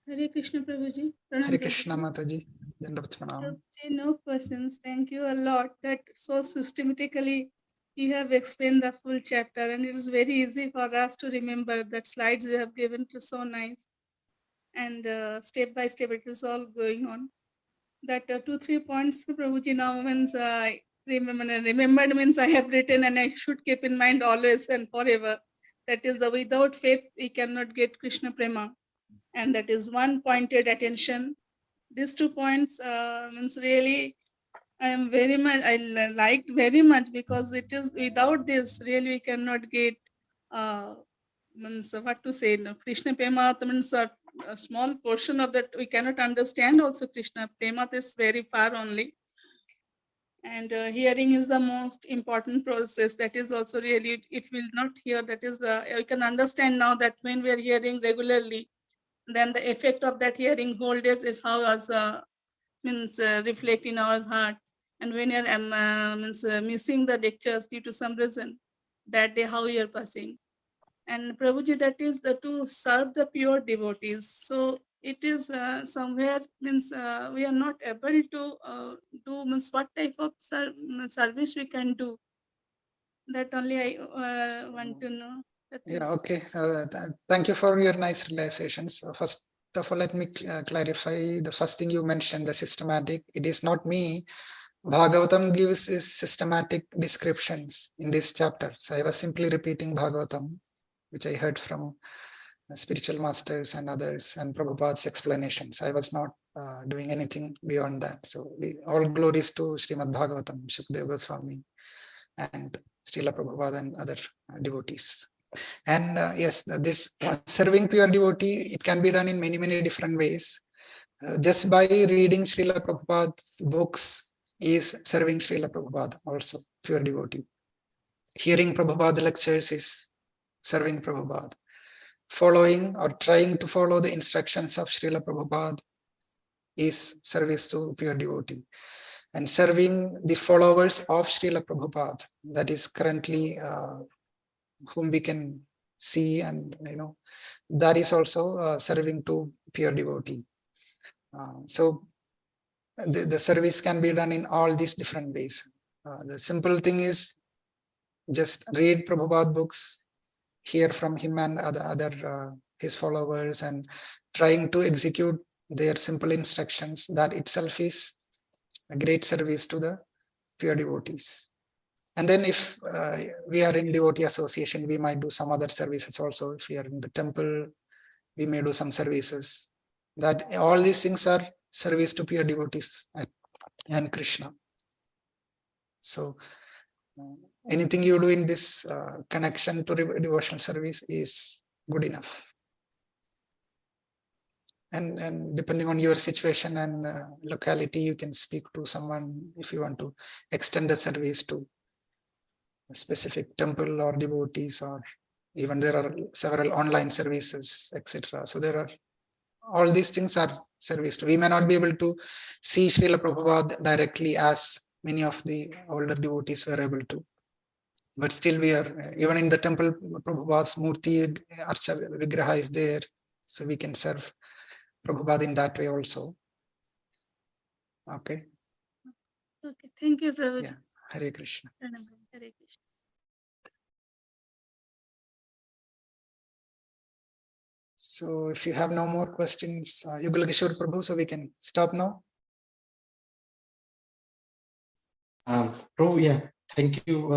Hare Krishna Prabhuji. Hare Krishna Mataji. No questions. Thank you a lot. That so systematically you have explained the full chapter, and it is very easy for us to remember. That slides you have given to so nice. and step by step it is all going on. That 2-3 points, Prabhuji, now means remembered means I have written and I should keep in mind always and forever. That is the without faith we cannot get Krishna Prema, and that is one pointed attention. These 2 points means really I am very much, I liked very much, because it is without this really we cannot get means what to say, no, Krishna Prema means a small portion of that we cannot understand also. Krishna Prema is very far only, and hearing is the most important process. That is also really, if we will not hear, that is the, we can understand now that when we are hearing regularly, then the effect of that hearing whole days is how as means reflect in our hearts. And when you are means missing the lectures due to some reason, that day how you are passing. And Prabhuji, that is the to serve the pure devotees. So it is somewhere means we are not able to do means what type of service we can do. That only I want to know. That Yeah, is, okay. Thank you for your nice realizations. First of all, let me clarify the first thing you mentioned, the systematic. It is not me. Bhagavatam gives his systematic descriptions in this chapter. So I was simply repeating Bhagavatam, which I heard from spiritual masters and others, and Prabhupada's explanations. I was not doing anything beyond that. So all glories to Srimad Bhagavatam, Shukadeva Goswami, and Srila Prabhupada and other devotees. And yes, this serving pure devotee, it can be done in many, many different ways. Just by reading Srila Prabhupada's books is serving Srila Prabhupada also, pure devotee. Hearing Prabhupada lectures is serving Prabhupada. Following or trying to follow the instructions of Srila Prabhupada is service to pure devotee. And serving the followers of Srila Prabhupada, that is currently whom we can see, and that is also serving to pure devotee. So the service can be done in all these different ways. The simple thing is just read Prabhupada books, hear from him and other his followers, and trying to execute their simple instructions. That itself is a great service to the pure devotees. And then if we are in devotee association, we might do some other services also. If we are in the temple, we may do some services. That all these things are service to pure devotees and Krishna. So anything you do in this connection to devotional service is good enough. And depending on your situation and locality, you can speak to someone if you want to extend the service to a specific temple or devotees, or even there are several online services, etc. So there are all these things are service. We may not be able to see Srila Prabhupada directly as many of the older devotees were able to, but still we are, even in the temple, Prabhupada's Murti Archa Vigraha is there, so we can serve Prabhupada in that way also. Okay. okay. Thank you, Prabhuji. Yeah. Hare Krishna. Hare Krishna. So if you have no more questions, Yugala Kishore Prabhu, so we can stop now. Prabhu, yeah, thank you.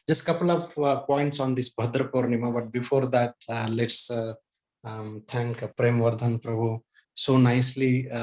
Just a couple of points on this Bhadra Purnima, but before that, let's thank Prem Vardhan Prabhu so nicely